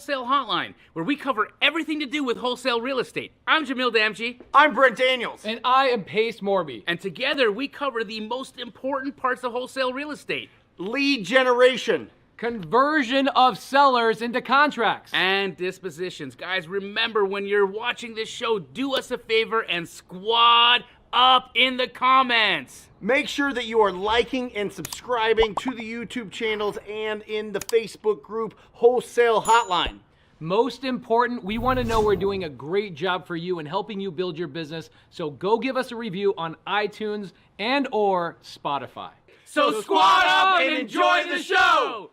Wholesale Hotline, where we cover everything to do with wholesale real estate. I'm Jamil Damji. I'm Brent Daniels. And I am Pace Morby. And together we cover the most important parts of wholesale real estate. Lead generation. Conversion of sellers into contracts. And dispositions. Guys, remember when you're watching this show, do us a favor and squad up in the comments. Make sure that you are liking and subscribing to the YouTube channels and in the Facebook group Wholesale Hotline. Most important, we want to know we're doing a great job for you and helping you build your business. So go give us a review on iTunes and or Spotify. So squad up and enjoy the show.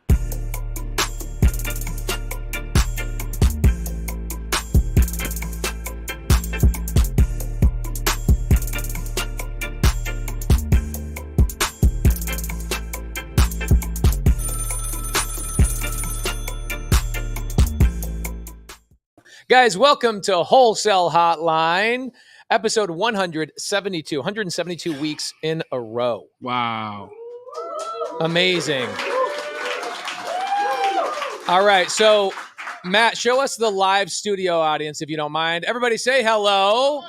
Guys, welcome to Wholesale Hotline, episode 172, 172 weeks in a row. Wow. Amazing. All right, so Matt, show us the live studio audience if you don't mind. Everybody say hello.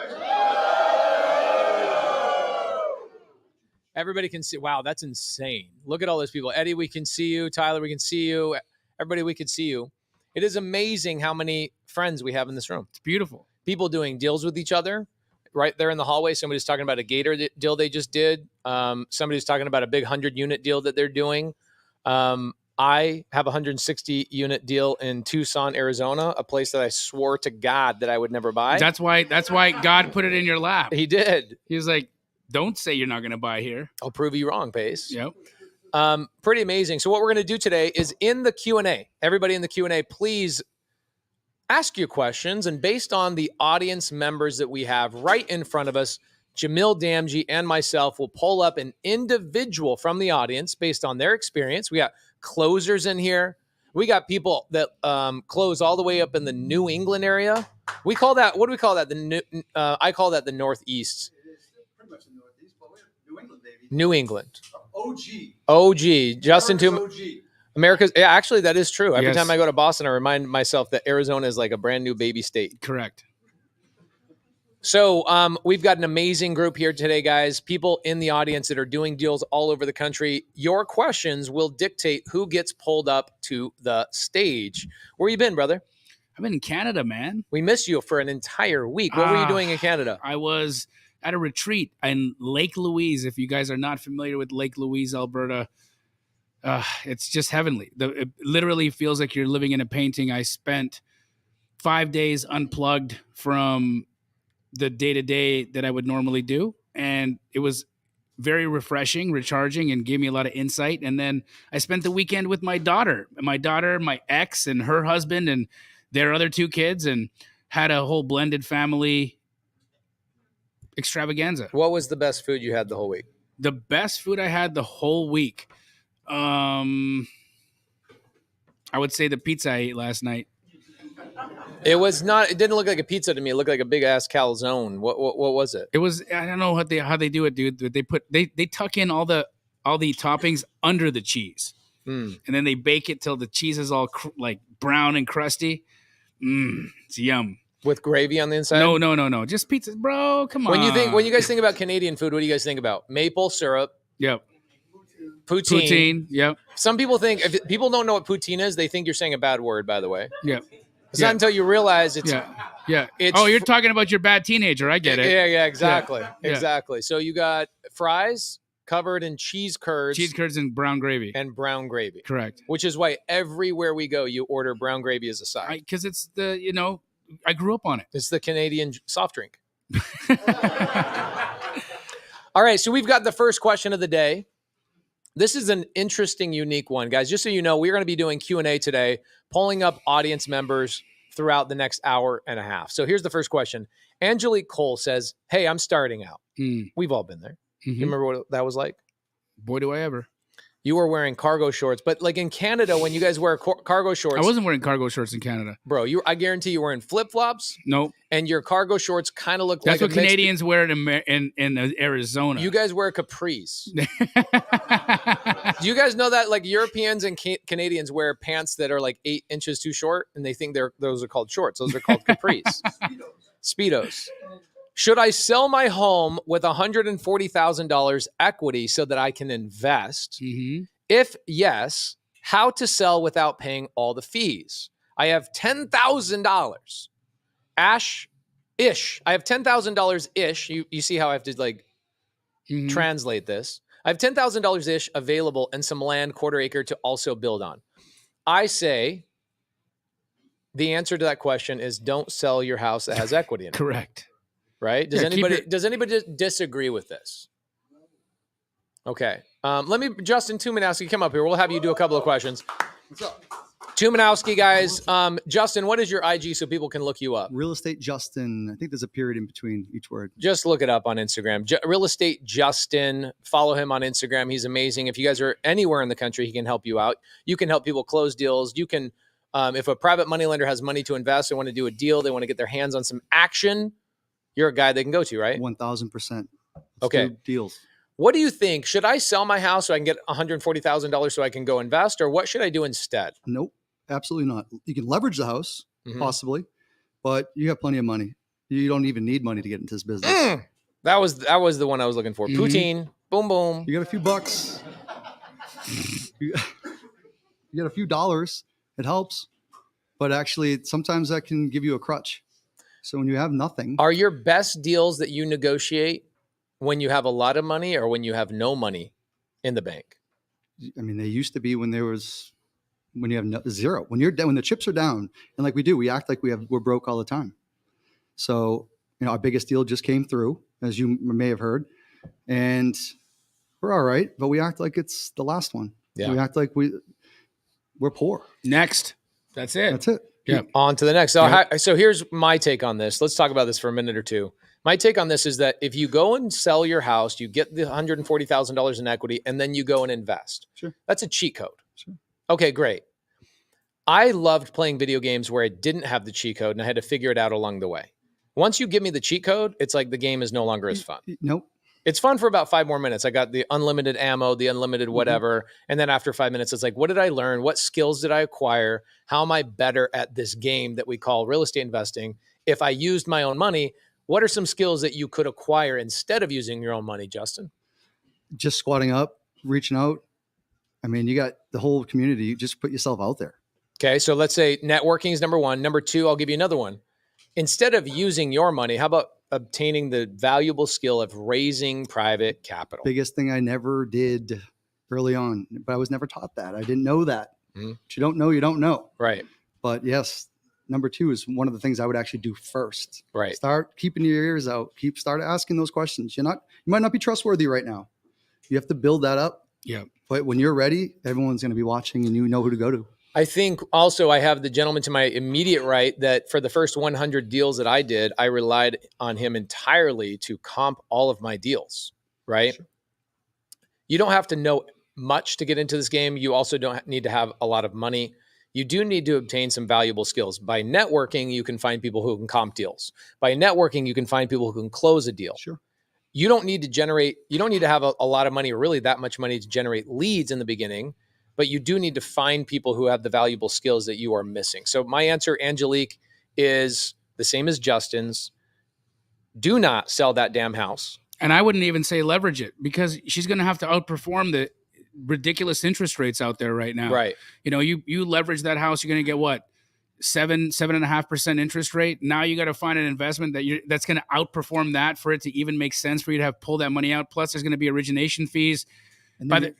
Everybody can see. Wow, that's insane. Look at all those people. Eddie, we can see you. Tyler, we can see you. Everybody, we can see you. It is amazing how many friends we have in this room. It's beautiful. People doing deals with each other right there in the hallway. Somebody's talking about a Gator deal they just did. Somebody's talking about a big 100-unit deal that they're doing. I have a 160-unit deal in Tucson, Arizona, a place that I swore to God that I would never buy. That's why God put it in your lap. He did. He was like, don't say you're not going to buy here. I'll prove you wrong, Pace. Yep. Pretty amazing. So what we're going to do today is in the Q&A. Everybody in the Q&A, please ask your questions. And based on the audience members that we have right in front of us, Jamil Damji and myself will pull up an individual from the audience based on their experience. We got closers in here. We got people that close all the way up in the New England area. We call that, what do we call that? I call that the Northeast. It is pretty much the Northeast, but we're New England, baby. New England. OG. Justin Toomer. OG. America's, yeah, actually, that is true. Every Yes. time I go to Boston, I remind myself that Arizona is like a brand new baby state. Correct. So we've got an amazing group here today, guys. People in the audience that are doing deals all over the country. Your questions will dictate who gets pulled up to the stage. Where you been, brother? I've been in Canada, man. We missed you for an entire week. What were you doing in Canada? I was at a retreat in Lake Louise. If you guys are not familiar with Lake Louise, Alberta, it's just heavenly. It literally feels like you're living in a painting. I spent 5 days unplugged from the day-to-day that I would normally do, and it was very refreshing, recharging, and gave me a lot of insight. And then I spent the weekend with my daughter, my ex, and her husband, and their other two kids, and had a whole blended family extravaganza. What was the best food you had the whole week? The best food I had the whole week. I would say the pizza I ate last night. It didn't look like a pizza to me. It looked like a big ass calzone. What was it? It was, I don't know how they do it, dude. They tuck in all the toppings under the cheese. And then they bake it till the cheese is all like brown and crusty. It's yum. With gravy on the inside? No. Just pizza, bro. Come on. When you guys think about Canadian food, what do you guys think about? Maple syrup. Yep. Poutine. Yep. Some people think, if people don't know what poutine is, they think you're saying a bad word, by the way. Yep. It's not until you realize it's... Yeah. You're talking about your bad teenager. I get it. Yeah, exactly. Yeah. Exactly. So you got fries covered in cheese curds. Cheese curds and brown gravy. Correct. Which is why everywhere we go, you order brown gravy as a side. Because it's I grew up on it. It's the Canadian soft drink. All right, so we've got the first question of the day. This is an interesting, unique one, guys. Just so you know, we're going to be doing Q&A today, pulling up audience members throughout the next hour and a half. So here's the first question. Angelique Cole says, hey, I'm starting out. We've all been there. You remember what that was like? Boy, do I ever. You were wearing cargo shorts, but like in Canada, when you guys wear cargo shorts, I wasn't wearing cargo shorts in Canada, bro. I guarantee you were in flip flops. Nope. And your cargo shorts kind of look That's like what Canadians wear in Arizona. You guys wear capris. Do you guys know that like Europeans and Canadians wear pants that are like 8 inches too short, and they think those are called shorts? Those are called capris. Speedos. Should I sell my home with $140,000 equity so that I can invest? Mm-hmm. If yes, how to sell without paying all the fees? I have $10,000 ish. I have $10,000 ish. You see how I have to like translate this. I have $10,000 ish available and some land, quarter acre to also build on. I say the answer to that question is don't sell your house that has equity in it. Correct. Right? Does anybody disagree with this? Okay. Let me, Justin Tumanowski, come up here. We'll have you do a couple of questions. What's up? Tumanowski, guys. Justin, what is your IG so people can look you up? Real Estate Justin. I think there's a period in between each word. Just look it up on Instagram. Real Estate Justin. Follow him on Instagram. He's amazing. If you guys are anywhere in the country, he can help you out. You can help people close deals. You can, if a private money lender has money to invest, they want to do a deal, they want to get their hands on some action, you're a guy they can go to, right? 1,000%. Okay. Deals. What do you think? Should I sell my house so I can get $140,000 so I can go invest, or what should I do instead? Nope. Absolutely not. You can leverage the house, possibly, but you have plenty of money. You don't even need money to get into this business. That was the one I was looking for. Poutine. Boom, boom. You got a few bucks. you get a few dollars. It helps. But actually, sometimes that can give you a crutch. So when you have nothing. Are your best deals that you negotiate when you have a lot of money or when you have no money in the bank? I mean, they used to be when you have zero. When you're down, when the chips are down, and like we do, we act like we're broke all the time. So, our biggest deal just came through, as you may have heard, and we're all right, but we act like it's the last one. Yeah. We act like we're poor. Next. That's it. That's it. Yeah. On to the next. So here's my take on this. Let's talk about this for a minute or two. My take on this is that if you go and sell your house, you get the $140,000 in equity, and then you go and invest. Sure. That's a cheat code. Sure. Okay, great. I loved playing video games where I didn't have the cheat code and I had to figure it out along the way. Once you give me the cheat code, it's like the game is no longer as fun. Nope. It's fun for about 5 more minutes. I got the unlimited ammo, the unlimited whatever. And then after 5 minutes, it's like, what did I learn? What skills did I acquire? How am I better at this game that we call real estate investing? If I used my own money, what are some skills that you could acquire instead of using your own money, Justin? Just squatting up, reaching out. I mean, you got the whole community. You just put yourself out there. Okay, so let's say networking is number one. Number two, I'll give you another one. Instead of using your money, how about obtaining the valuable skill of raising private capital? Biggest thing I never did early on, but I was never taught that. I didn't know that. What you don't know, you don't know. Right. But yes, number two is one of the things I would actually do first. Right. Start keeping your ears out. Start asking those questions. You might not be trustworthy right now. You have to build that up. Yeah. But when you're ready, everyone's going to be watching and you know who to go to. I think also I have the gentleman to my immediate right that for the first 100 deals that I did, I relied on him entirely to comp all of my deals, right? Sure. You don't have to know much to get into this game. You also don't need to have a lot of money. You do need to obtain some valuable skills. By networking, you can find people who can comp deals. By networking, you can find people who can close a deal. Sure. You don't need to have a lot of money or really that much money to generate leads in the beginning. But you do need to find people who have the valuable skills that you are missing. So my answer, Angelique, is the same as Justin's. Do not sell that damn house. And I wouldn't even say leverage it because she's going to have to outperform the ridiculous interest rates out there right now. Right. You leverage that house, you're going to get what? 7.5% interest rate. Now you got to find an investment that's going to outperform that for it to even make sense for you to have pull that money out. Plus there's going to be origination fees. And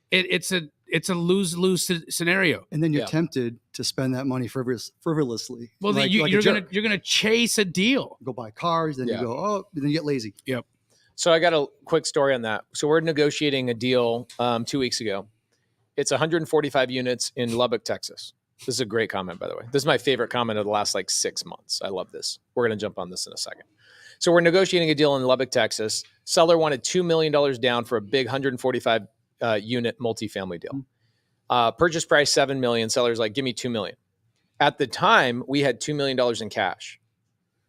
it's a lose-lose scenario. And then you're tempted to spend that money frivolously. Well, you're gonna chase a deal. Go buy cars, then you go, then you get lazy. Yep. So I got a quick story on that. So we're negotiating a deal 2 weeks ago. It's 145 units in Lubbock, Texas. This is a great comment, by the way. This is my favorite comment of the last 6 months. I love this. We're going to jump on this in a second. So we're negotiating a deal in Lubbock, Texas. Seller wanted $2 million down for a big 145 unit multifamily deal. Purchase price $7 million. Seller's like, give me $2 million. At the time, we had $2 million in cash.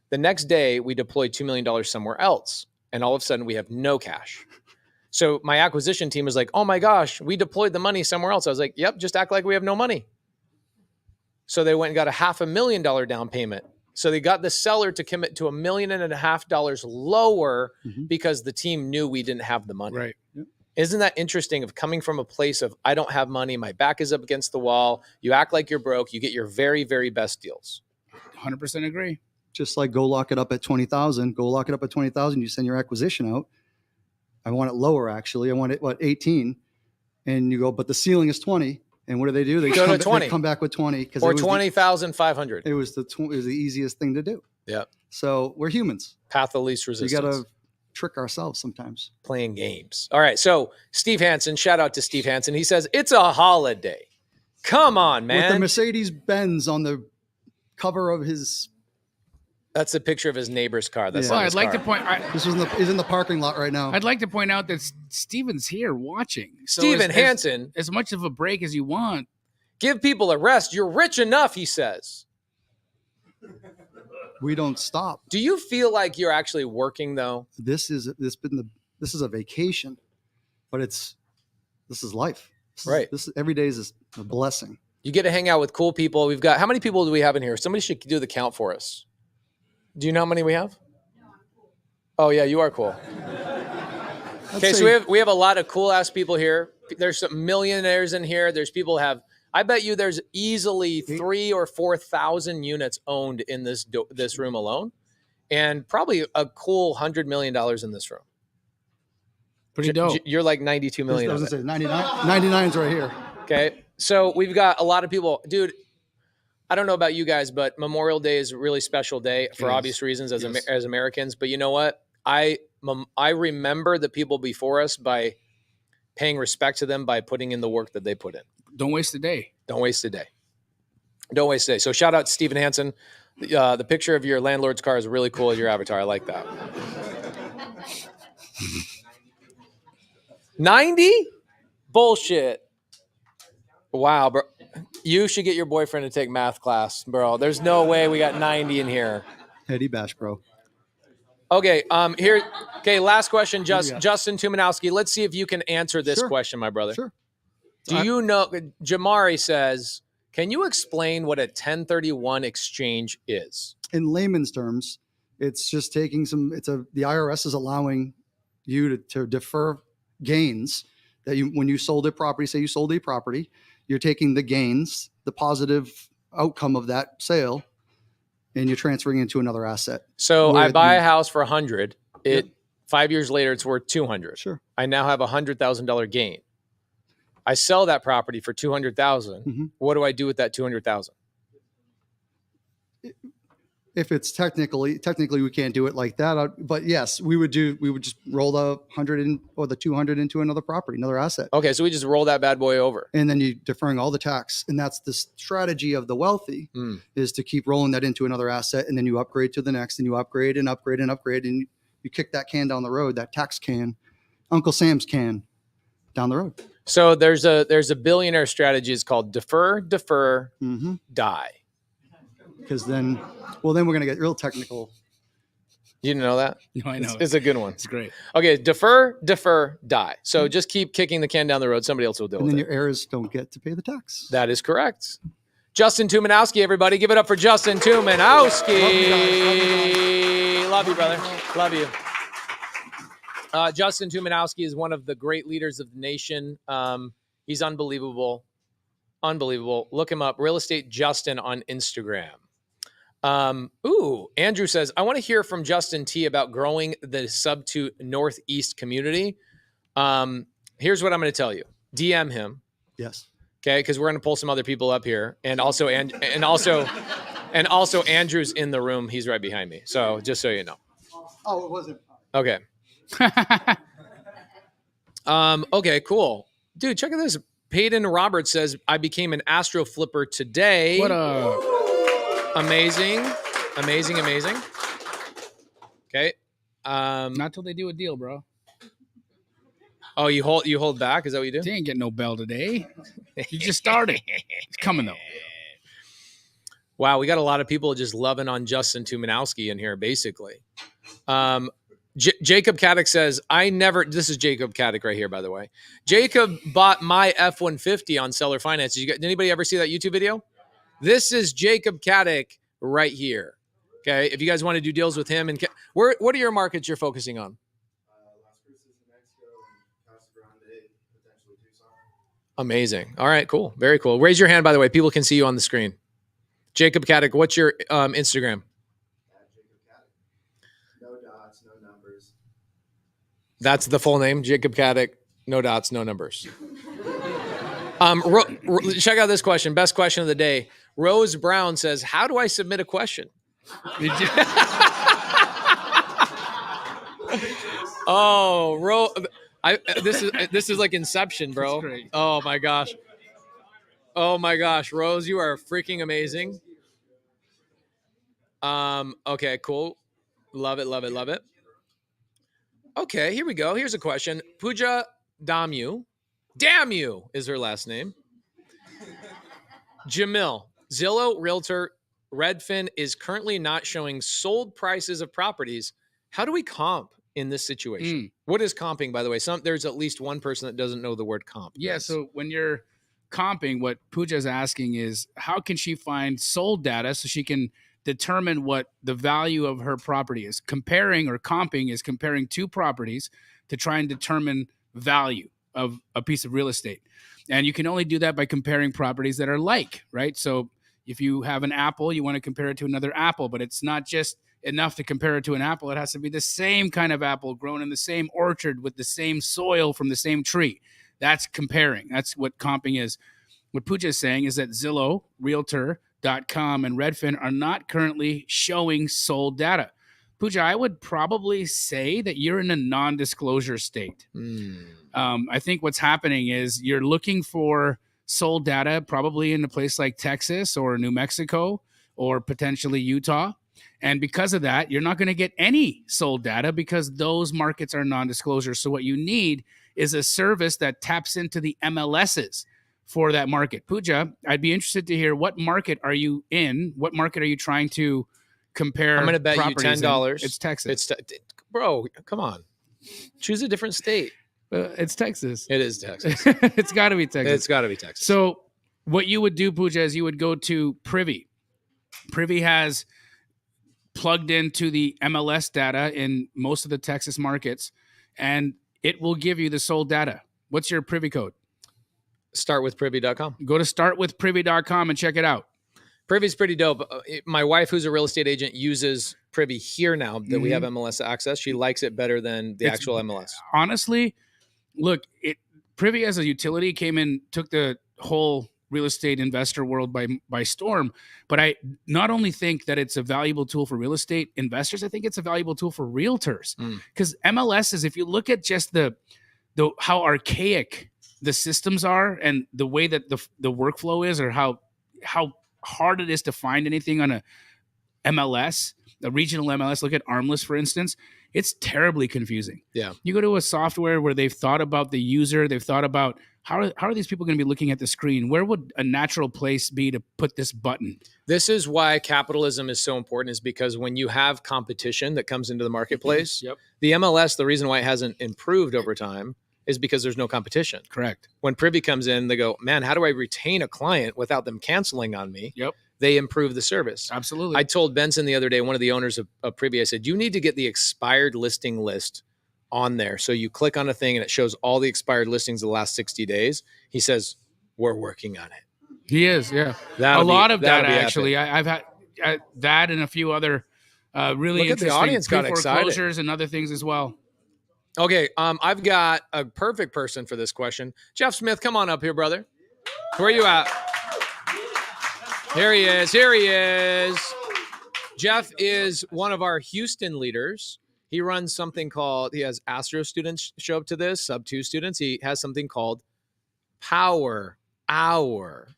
The next day, we deployed $2 million somewhere else, and all of a sudden, we have no cash. So my acquisition team was like, oh my gosh, we deployed the money somewhere else. I was like, yep, just act like we have no money. So they went and got a $500,000 down payment. So they got the seller to commit to $1.5 million lower because the team knew we didn't have the money. Right. Isn't that interesting of coming from a place of, I don't have money, my back is up against the wall. You act like you're broke. You get your very, very best deals. 100% agree. Just like go lock it up at 20,000, go lock it up at 20,000. You send your acquisition out. I want it lower, actually. I want it, 18. And you go, but the ceiling is 20. And what do? They go to 20. They come back with 20. Or 20,500. It was the easiest thing to do. Yeah. So we're humans. Path of least resistance. You got to trick ourselves sometimes. Playing games. All right. So Steve Hansen, shout out to Steve Hansen. He says, it's a holiday. Come on, man. With the Mercedes-Benz on the cover of his... That's a picture of his neighbor's car. That's Well, not his I'd like car. to point. This was he's in the parking lot right now. I'd like to point out that Steven's here watching. So Steven Hansen. As much of a break as you want. Give people a rest. You're rich enough, he says. We don't stop. Do you feel like you're actually working though? This is a vacation, but this is life. Right. Every day is a blessing. You get to hang out with cool people. We've got, how many people do we have in here? Somebody should do the count for us. Do you know how many we have? Oh yeah, you are cool. Okay, so we have a lot of cool ass people here. There's some millionaires in here. There's people who have, I bet you there's easily 3,000 or 4,000 units owned in this room alone, and probably a cool $100 million in this room. Pretty dope. You're like 92 million. I was going to say 99's right here. Okay, so we've got a lot of people, dude. I don't know about you guys, but Memorial Day is a really special day for obvious reasons as Americans. But you know what? I remember the people before us by paying respect to them by putting in the work that they put in. Don't waste a day. Don't waste a day. Don't waste a day. So shout out to Stephen Hansen. The picture of your landlord's car is really cool as your avatar. I like that. 90? Bullshit. Wow, bro. You should get your boyfriend to take math class, bro. There's no way we got 90 in here. Heady bash, bro. Okay, here. Okay, last question, Justin Tumanowski. Let's see if you can answer this question, my brother. Sure. Do you know, Jamari says, can you explain what a 1031 exchange is? In layman's terms, it's just taking the IRS is allowing you to defer gains that when you sold a property, say you sold a property, you're taking the gains, the positive outcome of that sale, and you're transferring into another asset. So I buy a house for 100. 5 years later, it's worth 200. Sure. I now have $100,000 gain. I sell that property for 200,000. Mm-hmm. What do I do with that 200,000? If it's technically we can't do it like that, but yes, we would just roll the 100 or the 200 into another property, another asset. Okay, so we just roll that bad boy over, and then you deferring all the tax, and that's the strategy of the wealthy is to keep rolling that into another asset, and then you upgrade to the next, and you upgrade and upgrade and upgrade, and you kick that can down the road, that tax can, Uncle Sam's can, down the road. So there's a billionaire strategy. It's called defer, die. Because then we're going to get real technical. You didn't know that? No, I know. It's a good one. It's great. Okay, defer, die. So just keep kicking the can down the road. Somebody else will deal with it. And then your heirs don't get to pay the tax. That is correct. Justin Tumanowski, everybody. Give it up for Justin Tumanowski. Love you, brother. Love you. Justin Tumanowski is one of the great leaders of the nation. He's unbelievable. Unbelievable. Look him up. Real Estate Justin on Instagram. Andrew says, I want to hear from Justin T about growing the subto Northeast community. Here's what I'm going to tell you. DM him. Yes. Okay. Cause we're going to pull some other people up here. And also Andrew's in the room. He's right behind me. So just so you know. Oh, it wasn't. Okay. Okay, cool. Dude, check out this. Peyton Roberts says, I became an Astro Flipper today. What a amazing. Okay. not till they do a deal, bro. Oh, you hold back? Is that what you do? They ain't getting no bell today. You just started. It's coming though. Wow, we got a lot of people just loving on Justin Tumanowski in here, basically. Jacob Caddick says, this is Jacob Caddick right here, by the way. Jacob bought my F-150 on seller finance. Did anybody ever see that YouTube video? This is Jacob Caddick right here. Okay. If you guys want to do deals with him, and what are your markets you're focusing on? Las Cruces, New Mexico, and Casa Grande, potentially Tucson. Amazing. All right, cool. Very cool. Raise your hand, by the way. People can see you on the screen. Jacob Caddick, what's your Instagram? Jacob Caddick. No dots, no numbers. That's the full name, Jacob Caddick. No dots, no numbers. Check out this question. Best question of the day. Rose Brown says, "How do I submit a question?" Oh, this is like Inception, bro. Oh my gosh. Oh my gosh, Rose, you are freaking amazing. Okay, cool. Love it, love it, love it. Okay, here we go. Here's a question. Pooja Damju. Damn you is her last name. Jamil, Zillow Realtor Redfin is currently not showing sold prices of properties. How do we comp in this situation? What is comping, by the way? There's at least one person that doesn't know the word comp. Yeah, so when you're comping, what Pooja is asking is how can she find sold data so she can determine what the value of her property is? Comparing or comping is comparing two properties to try and determine value of a piece of real estate. And you can only do that by comparing properties that are like, right? So if you have an apple, you want to compare it to another apple, but it's not just enough to compare it to an apple. It has to be the same kind of apple grown in the same orchard with the same soil from the same tree. That's comparing. That's what comping is. What Pooja is saying is that Zillow, Realtor.com, and Redfin are not currently showing sold data. Pooja, I would probably say that you're in a non-disclosure state. I think what's happening is you're looking for sold data probably in a place like Texas or New Mexico or potentially Utah. And because of that, you're not going to get any sold data because those markets are non-disclosure. So what you need is a service that taps into the MLSs for that market. Pooja, I'd be interested to hear, what market are you in? What market are you trying to compare? I'm going to bet you properties $10. in? It's Texas. Bro, come on. Choose a different state. It's Texas. It is Texas. It's got to be Texas. It's got to be Texas. So what you would do, Pooja, is you would go to Privy. Privy has plugged into the MLS data in most of the Texas markets, and it will give you the sold data. What's your Privy code? Startwithprivy.com. Go to startwithprivy.com and check it out. Privy's pretty dope. My wife, who's a real estate agent, uses Privy here now that we have MLS access. She likes it better than the actual MLS. Honestly, look, Privy as a utility came in, took the whole real estate investor world by storm. But I not only think that it's a valuable tool for real estate investors, I think it's a valuable tool for realtors. Because MLS is, if you look at just the how archaic the systems are and the way that the workflow is, or how hard it is to find anything on a MLS, a regional MLS, look at Armless, for instance, it's terribly confusing. Yeah. You go to a software where they've thought about the user, they've thought about how are these people going to be looking at the screen? Where would a natural place be to put this button? This is why capitalism is so important, is because when you have competition that comes into the marketplace, the MLS, the reason why it hasn't improved over time is because there's no competition. Correct. When Privy comes in, they go, man, how do I retain a client without them canceling on me? They improve the service. Absolutely. I told Benson the other day, one of the owners of Privy, I said, you need to get the expired listing list on there. So you click on a thing and it shows all the expired listings the last 60 days. He says, we're working on it. He is, yeah. A lot of data, actually. I've had that and a few other really Look interesting at the audience got excited. foreclosures and other things as well. Okay, I've got a perfect person for this question. Jeff Smith, come on up here, brother. Where are you at? Here he is. Here he is. Jeff is one of our Houston leaders. He runs something called, he has Astro students show up to this, subto students. He has something called Power Hour,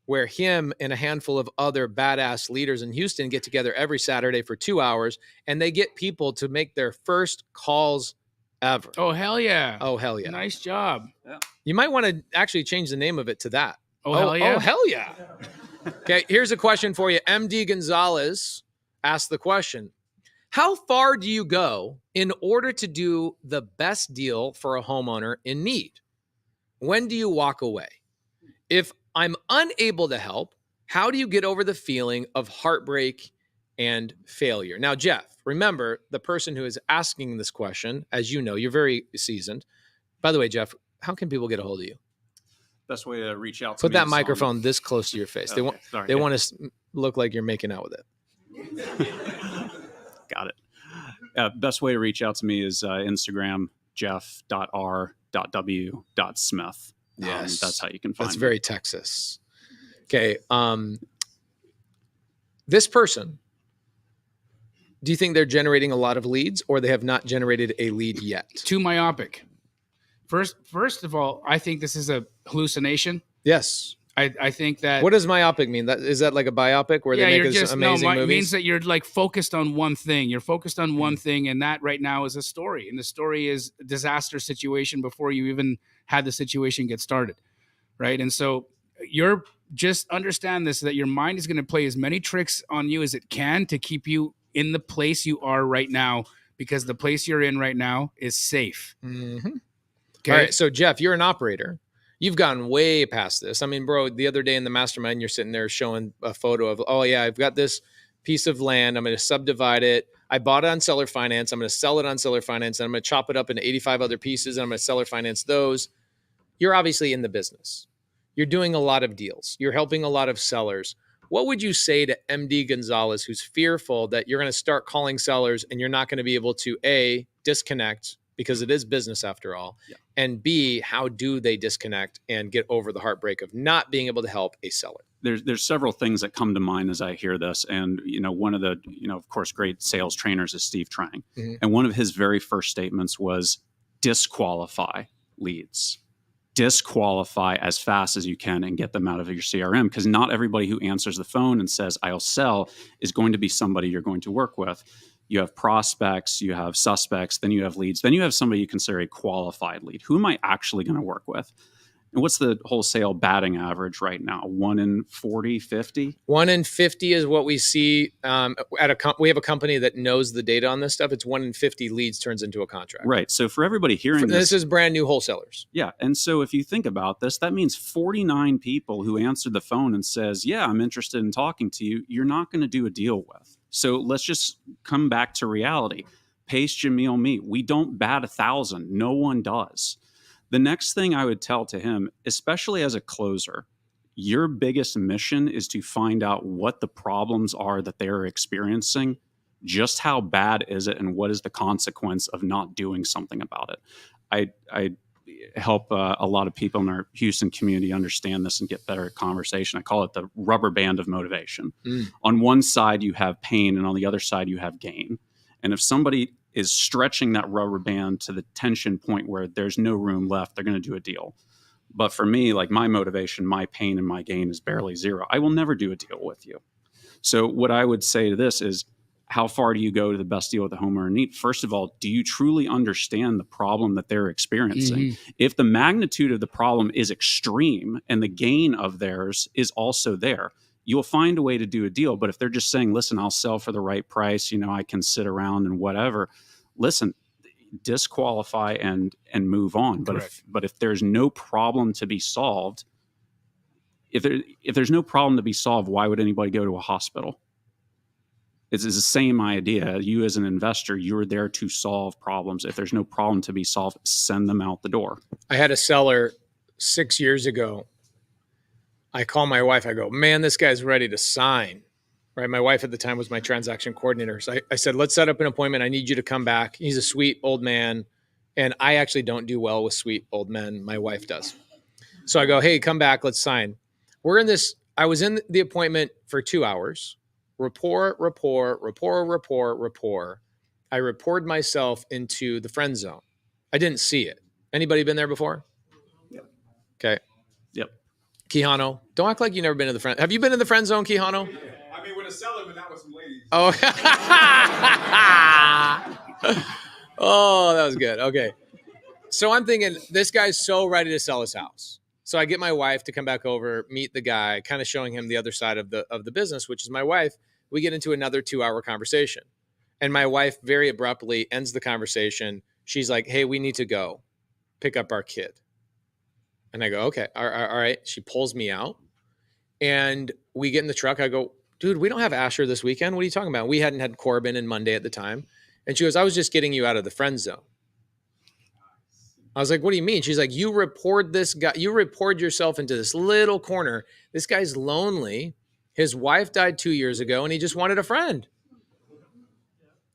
where him and a handful of other badass leaders in Houston get together every Saturday for 2 hours, and they get people to make their first calls ever. Oh, hell yeah. Oh, hell yeah. Nice job. You might want to actually change the name of it to that. Hell yeah. Oh, hell yeah. Okay, here's a question for you. MD Gonzalez asked the question, How far do you go in order to do the best deal for a homeowner in need? When do you walk away? If I'm unable to help, how do you get over the feeling of heartbreak and failure? Now, Jeff, remember the person who is asking this question, as you know, you're very seasoned. By the way, Jeff, how can people get a hold of you? Best way to reach out to Put me that is microphone this close to your face. Okay, They want to look like you're making out with it. Got it. Best way to reach out to me is Instagram, jeff.r.w.smith. Yes. That's how you can find That's me. very Texas. Okay. This person, do you think they're generating a lot of leads, or they have not generated a lead yet? Too myopic. First of all, I think this is a hallucination. Yes. I think that. What does myopic mean? Is that like a biopic where they make this amazing movies? It means that you're like focused on one thing. You're focused on one thing, and that right now is a story. And the story is a disaster situation before you even had the situation get started, right? And so you're just understand this, that your mind is going to play as many tricks on you as it can to keep you in the place you are right now, because the place you're in right now is safe. Mm-hmm. Okay. All right. So, Jeff, you're an operator. You've gone way past this. I mean, bro, the other day in the mastermind, you're sitting there showing a photo of, oh, yeah, I've got this piece of land. I'm going to subdivide it. I bought it on seller finance. I'm going to sell it on seller finance. And I'm going to chop it up into 85 other pieces. And I'm going to seller finance those. You're obviously in the business. You're doing a lot of deals. You're helping a lot of sellers. What would you say to MD Gonzalez, who's fearful that you're going to start calling sellers and you're not going to be able to, A, disconnect, because it is business after all, and B, how do they disconnect and get over the heartbreak of not being able to help a seller? There's several things that come to mind as I hear this. And, one of the, of course, great sales trainers is Steve Trang. Mm-hmm. And one of his very first statements was disqualify leads. Disqualify as fast as you can and get them out of your CRM, because not everybody who answers the phone and says, I'll sell, is going to be somebody you're going to work with. You have prospects, you have suspects, then you have leads, then you have somebody you consider a qualified lead. Who am I actually going to work with? And what's the wholesale batting average right now? 1 in 40, 50? 1 in 50 is what we see we have a company that knows the data on this stuff. It's 1 in 50 leads turns into a contract. Right. So for everybody hearing this is brand new wholesalers. Yeah. And so if you think about this, that means 49 people who answered the phone and says, yeah, I'm interested in talking to you, you're not going to do a deal with. So let's just come back to reality. Pace, Jamil, me. We don't bat 1,000. No one does. The next thing I would tell to him, especially as a closer, your biggest mission is to find out what the problems are that they're experiencing. Just how bad is it, and what is the consequence of not doing something about it? I help a lot of people in our Houston community understand this and get better at conversation. I call it the rubber band of motivation. On one side, you have pain, and on the other side, you have gain. And if somebody is stretching that rubber band to the tension point where there's no room left, they're going to do a deal. But for me, like, my motivation, my pain, and my gain is barely zero. I will never do a deal with you. So what I would say to this is, how far do you go to the best deal with the homeowner in need? First of all, do you truly understand the problem that they're experiencing? Mm-hmm. If the magnitude of the problem is extreme and the gain of theirs is also there, you'll find a way to do a deal. But if they're just saying, listen, I'll sell for the right price, I can sit around and whatever, listen, disqualify and move on. But if there's no problem to be solved, if there's no problem to be solved, why would anybody go to a hospital? It's the same idea. You as an investor, you're there to solve problems. If there's no problem to be solved, send them out the door. I had a seller 6 years ago. I call my wife. I go, man, this guy's ready to sign. Right. My wife at the time was my transaction coordinator. So I said, let's set up an appointment. I need you to come back. He's a sweet old man. And I actually don't do well with sweet old men. My wife does. So I go, hey, come back. Let's sign. I was in the appointment for 2 hours. Rapport. I reported myself into the friend zone. I didn't see it. Anybody been there before? Yep. Okay. Yep. Kihano, don't act like you've never been to the friend. Have you been in the friend zone, Kihano? I mean, with a seller, but not with some ladies. Oh. Oh, that was good. Okay. So I'm thinking, this guy's so ready to sell his house. So I get my wife to come back over, meet the guy, kind of showing him the other side of the business, which is my wife. We get into another 2-hour conversation. And my wife very abruptly ends the conversation. She's like, hey, we need to go pick up our kid. And I go, okay, all right. She pulls me out and we get in the truck. I go, dude, we don't have Asher this weekend. What are you talking about? We hadn't had Corbin and Monday at the time. And she goes, I was just getting you out of the friend zone. I was like, what do you mean? She's like, you report yourself into this little corner. This guy's lonely. His wife died 2 years ago and he just wanted a friend.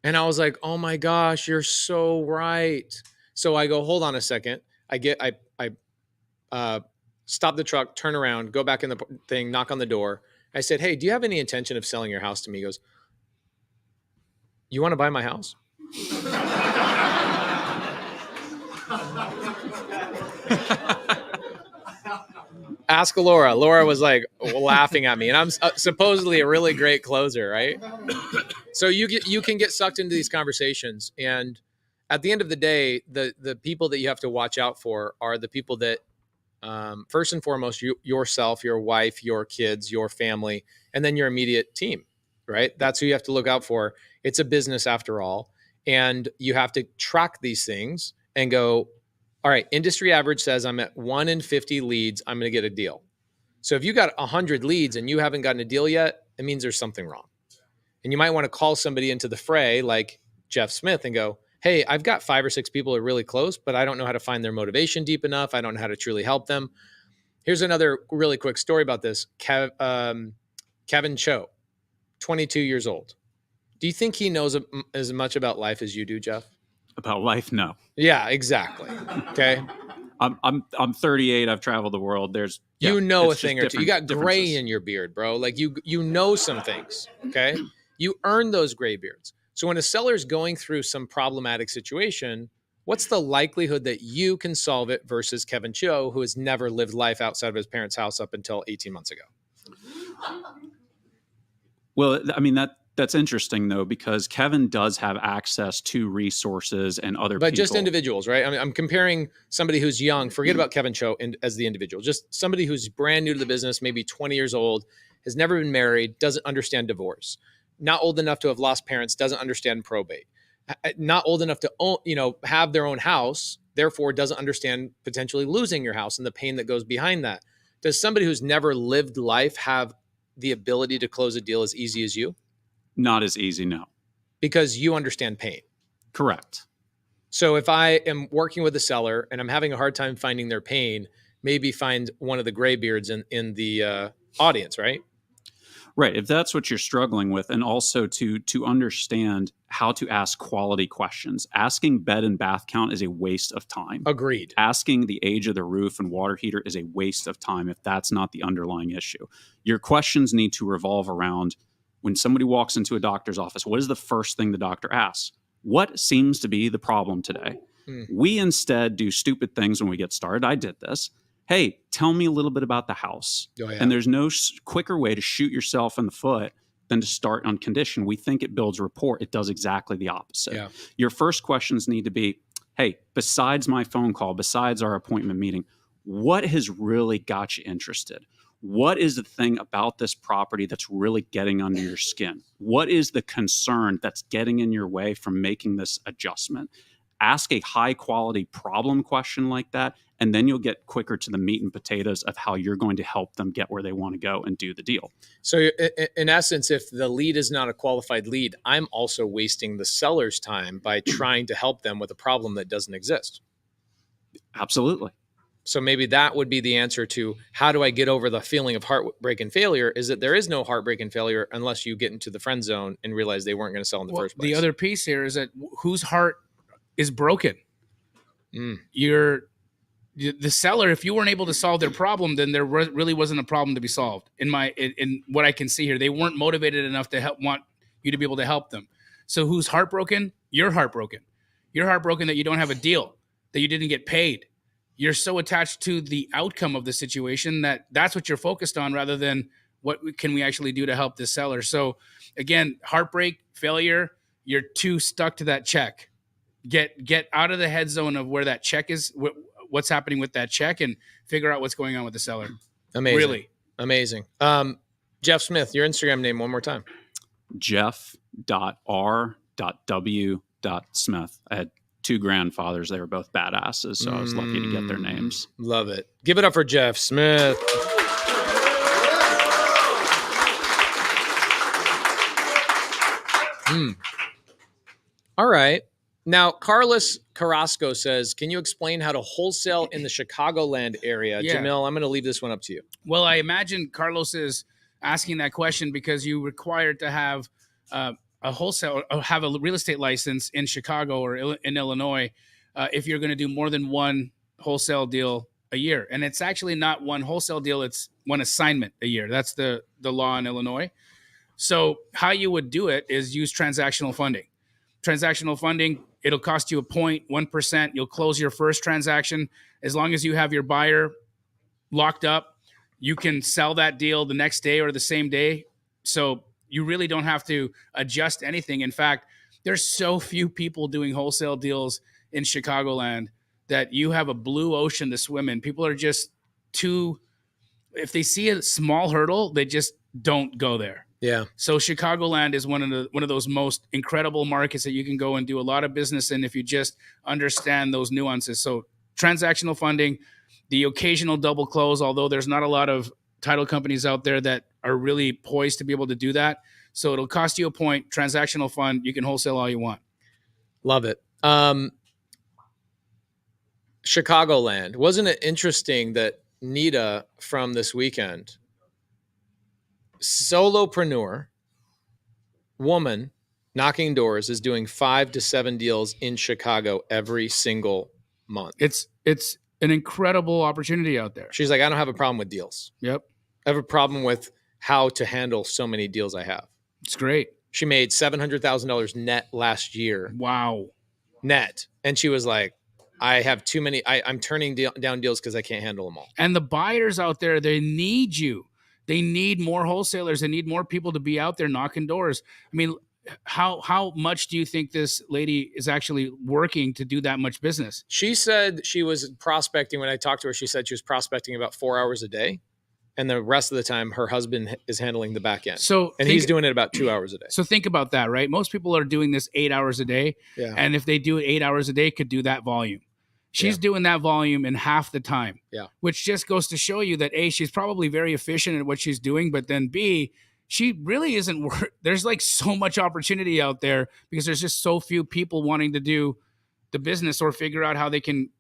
And I was like, oh my gosh, you're so right. So I go, hold on a second. I stop the truck, turn around, go back in the thing, knock on the door. I said, hey, do you have any intention of selling your house to me? He goes, you want to buy my house? Ask Laura. Laura was like laughing at me, and I'm supposedly a really great closer, right? So you can get sucked into these conversations, and at the end of the day, the people that you have to watch out for are the people that, first and foremost, yourself, your wife, your kids, your family, and then your immediate team, right? That's who you have to look out for. It's a business after all, and you have to track these things and go, all right, industry average says I'm at 1 in 50 leads, I'm going to get a deal. So if you got 100 leads and you haven't gotten a deal yet, it means there's something wrong. And you might want to call somebody into the fray like Jeff Smith and go, hey, I've got 5 or 6 people who are really close, but I don't know how to find their motivation deep enough. I don't know how to truly help them. Here's another really quick story about this. Kevin Cho, 22 years old. Do you think he knows as much about life as you do, Jeff? About life? No. Yeah, exactly. Okay. I'm 38. I've traveled the world. There's a it's thing just or two. You got gray differences. in your beard, bro. Like you know some things. Okay. You earn those gray beards. So when a seller's going through some problematic situation, what's the likelihood that you can solve it versus Kevin Cho, who has never lived life outside of his parents' house up until 18 months ago? Well, I mean, that's interesting, though, because Kevin does have access to resources and other people. But just individuals, right? I mean, I'm comparing somebody who's young. Forget about Kevin Cho as the individual. Just somebody who's brand new to the business, maybe 20 years old, has never been married, doesn't understand divorce, not old enough to have lost parents, doesn't understand probate, not old enough to own, have their own house, therefore doesn't understand potentially losing your house and the pain that goes behind that. Does somebody who's never lived life have the ability to close a deal as easy as you? Not as easy, no. Because you understand pain. Correct. So if I am working with a seller and I'm having a hard time finding their pain, maybe find one of the gray beards in the audience, right? Right. If that's what you're struggling with, and also to understand how to ask quality questions. Asking bed and bath count is a waste of time. Agreed. Asking the age of the roof and water heater is a waste of time if that's not the underlying issue. Your questions need to revolve around, when somebody walks into a doctor's office, what is the first thing the doctor asks? What seems to be the problem today? We instead do stupid things when we get started. I did this. Hey, tell me a little bit about the house. Oh, yeah. And there's no quicker way to shoot yourself in the foot than to start on condition. We think it builds rapport. It does exactly the opposite. Yeah. Your first questions need to be, hey, besides my phone call, besides our appointment meeting, what has really got you interested? What is the thing about this property that's really getting under your skin? What is the concern that's getting in your way from making this adjustment? Ask a high quality problem question like that, and then you'll get quicker to the meat and potatoes of how you're going to help them get where they want to go and do the deal. So in essence, if the lead is not a qualified lead, I'm also wasting the seller's time by trying to help them with a problem that doesn't exist. Absolutely. So maybe that would be the answer to how do I get over the feeling of heartbreak and failure, is that there is no heartbreak and failure unless you get into the friend zone and realize they weren't going to sell in the first place. The other piece here is that whose heart is broken? The seller, if you weren't able to solve their problem, then there really wasn't a problem to be solved. In what I can see here, they weren't motivated enough to want you to be able to help them. So who's heartbroken? You're heartbroken. You're heartbroken that you don't have a deal, that you didn't get paid. You're so attached to the outcome of the situation that's what you're focused on, rather than what can we actually do to help this seller. So again, heartbreak, failure, you're too stuck to that check. Get out of the head zone of where that check is, what's happening with that check, and figure out what's going on with the seller. Amazing. Really. Amazing. Jeff Smith, your Instagram name one more time. Jeff.r.smith. Smith. I had 2 grandfathers. They were both badasses, so I was lucky to get their names. Love it. Give it up for Jeff Smith. All right. Now, Carlos Carrasco says, can you explain how to wholesale in the Chicagoland area? Yeah. Jamil, I'm going to leave this one up to you. Well, I imagine Carlos is asking that question because you required to have a wholesale, or have a real estate license in Chicago or in Illinois if you're going to do more than one wholesale deal a year. And it's actually not one wholesale deal, it's one assignment a year. That's the law in Illinois. So how you would do it is use transactional funding. Transactional funding, it'll cost you a 0.1%. You'll close your first transaction. As long as you have your buyer locked up, you can sell that deal the next day or the same day. So you really don't have to adjust anything. In fact, there's so few people doing wholesale deals in Chicagoland that you have a blue ocean to swim in. People are just if they see a small hurdle, they just don't go there. Yeah. So Chicagoland is one of those most incredible markets that you can go and do a lot of business in if you just understand those nuances. So transactional funding, the occasional double close, although there's not a lot of title companies out there that are really poised to be able to do that. So it'll cost you a point, transactional fund, you can wholesale all you want. Love it. Chicagoland. Wasn't it interesting that Nita from this weekend, solopreneur, woman, knocking doors, is doing 5 to 7 deals in Chicago every single month. It's an incredible opportunity out there. She's like, I don't have a problem with deals. Yep. I have a problem with how to handle so many deals I have. It's great. She made $700,000 net last year. Wow. Net. And she was like, I have too many. I'm turning down deals because I can't handle them all. And the buyers out there, they need you. They need more wholesalers. They need more people to be out there knocking doors. I mean, how much do you think this lady is actually working to do that much business? She said she was prospecting. When I talked to her, she said she was prospecting about 4 hours a day. And the rest of the time, her husband is handling the back end. And he's doing it about 2 hours a day. So think about that, right? Most people are doing this 8 hours a day. Yeah. And if they do it 8 hours a day, could do that volume. She's doing that volume in half the time. Yeah. Which just goes to show you that A, she's probably very efficient at what she's doing, but then B, she really isn't there's like so much opportunity out there because there's just so few people wanting to do the business or figure out how they can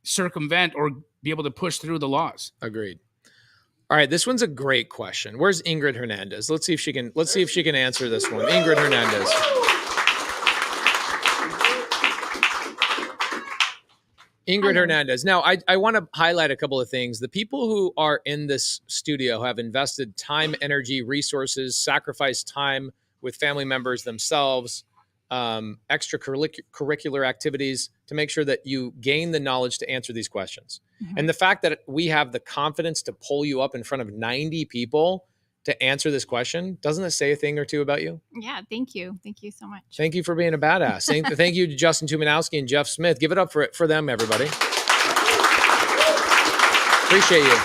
circumvent or be able to push through the laws. Agreed. All right, this one's a great question. Where's Ingrid Hernandez? Let's see if she can answer this one. Ingrid Hernandez. Ingrid Hernandez. Now, I want to highlight a couple of things. The people who are in this studio have invested time, energy, resources, sacrificed time with family members themselves, extracurricular activities to make sure that you gain the knowledge to answer these questions. Mm-hmm. And the fact that we have the confidence to pull you up in front of 90 people to answer this question, doesn't it say a thing or two about you? Yeah, thank you. Thank you so much. Thank you for being a badass. Thank you to Justin Tumanowski and Jeff Smith. Give it up for them, everybody. Appreciate you.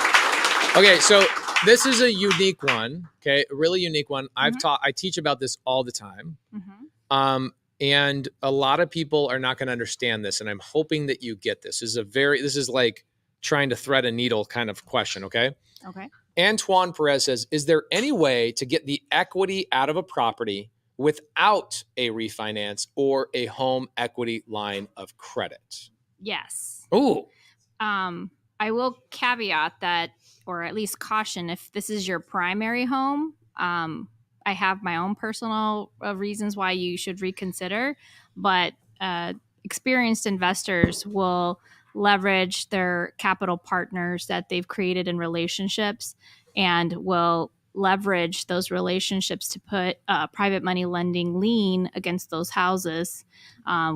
Okay, so this is a unique one, okay? A really unique one. Mm-hmm. I teach about this all the time. Mm-hmm. And a lot of people are not going to understand this, and I'm hoping that you get this. This is like trying to thread a needle kind of question, okay? Okay. Antoine Perez says, is there any way to get the equity out of a property without a refinance or a home equity line of credit? Yes. Ooh. I will caveat that, or at least caution, if this is your primary home, I have my own personal reasons why you should reconsider, but experienced investors will leverage their capital partners that they've created in relationships and will leverage those relationships to put private money lending lien against those houses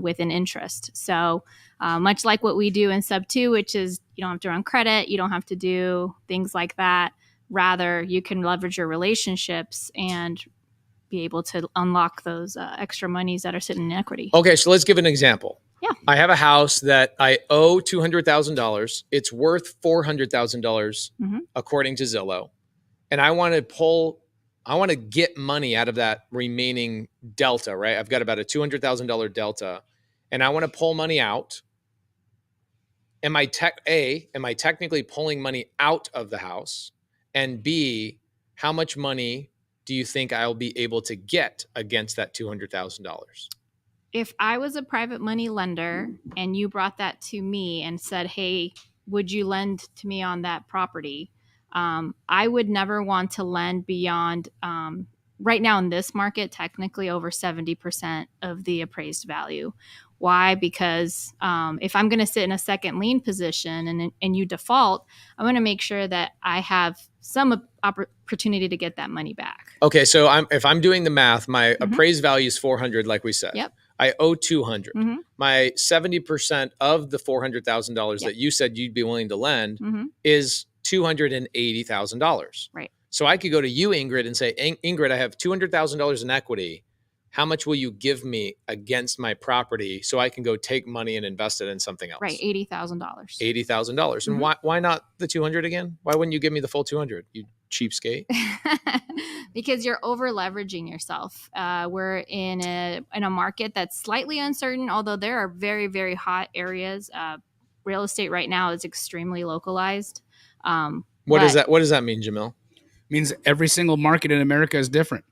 with an interest. So much like what we do in Subto, which is you don't have to run credit, you don't have to do things like that. Rather, you can leverage your relationships and be able to unlock those extra monies that are sitting in equity. Okay, so let's give an example. Yeah. I have a house that I owe $200,000. It's worth $400,000 Mm-hmm. according to Zillow. And I want to pull I want to get money out of that remaining delta, right? I've got about a $200,000 delta, and I want to pull money out. Am I technically pulling money out of the house? And B, how much money do you think I'll be able to get against that $200,000? If I was a private money lender and you brought that to me and said, hey, would you lend to me on that property? I would never want to lend beyond, right now in this market, technically over 70% of the appraised value. Why? Because if I'm going to sit in a second lien position and you default, I want to make sure that I have some opportunity to get that money back. Okay, so if I'm doing the math, my appraised value is 400, like we said. Yep. I owe 200. My 70% of the $400,000 that you said you'd be willing to lend is $280,000. Right. So I could go to you, Ingrid, and say, Ingrid, I have $200,000 in equity. How much will you give me against my property so I can go take money and invest it in something else? Right, $80,000. $80,000. And why not the 200 again? Why wouldn't you give me the full 200? You cheapskate. Because you're over leveraging yourself. We're in a market that's slightly uncertain, although there are very, very hot areas. Real estate right now is extremely localized. What does that mean, Jamil? Means every single market in America is different.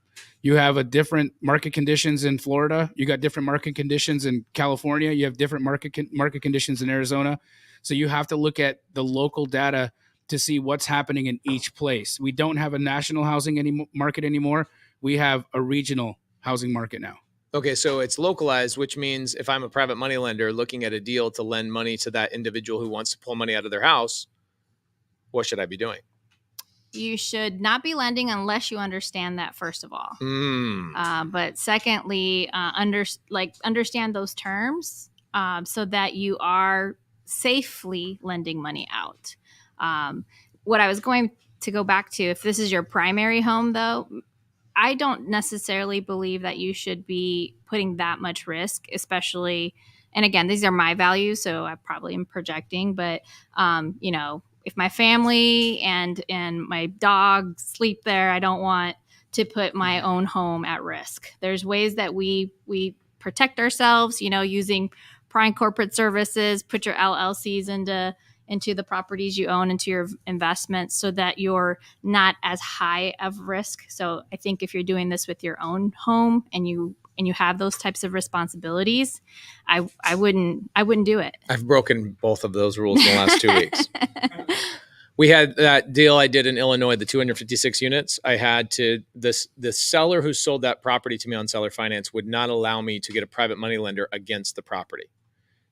You have a different market conditions in Florida. You got different market conditions in California. You have different market conditions in Arizona. So you have to look at the local data to see what's happening in each place. We don't have a national housing market anymore. We have a regional housing market now. Okay, so it's localized, which means if I'm a private money lender looking at a deal to lend money to that individual who wants to pull money out of their house, what should I be doing? You should not be lending unless you understand that, first of all. But secondly, understand those terms so that you are safely lending money out. What I was going to go back to, if this is your primary home, though, I don't necessarily believe that you should be putting that much risk, especially, and again, these are my values, so I probably am projecting, but, if my family and my dog sleep there, I don't want to put my own home at risk. There's ways that we protect ourselves, using prime corporate services, put your LLCs into the properties you own, into your investments, so that you're not as high of risk. So I think if you're doing this with your own home and you have those types of responsibilities, I wouldn't do it. I've broken both of those rules in the last 2 weeks. We had that deal I did in Illinois, the 256 units. I had to, the seller who sold that property to me on seller finance would not allow me to get a private money lender against the property.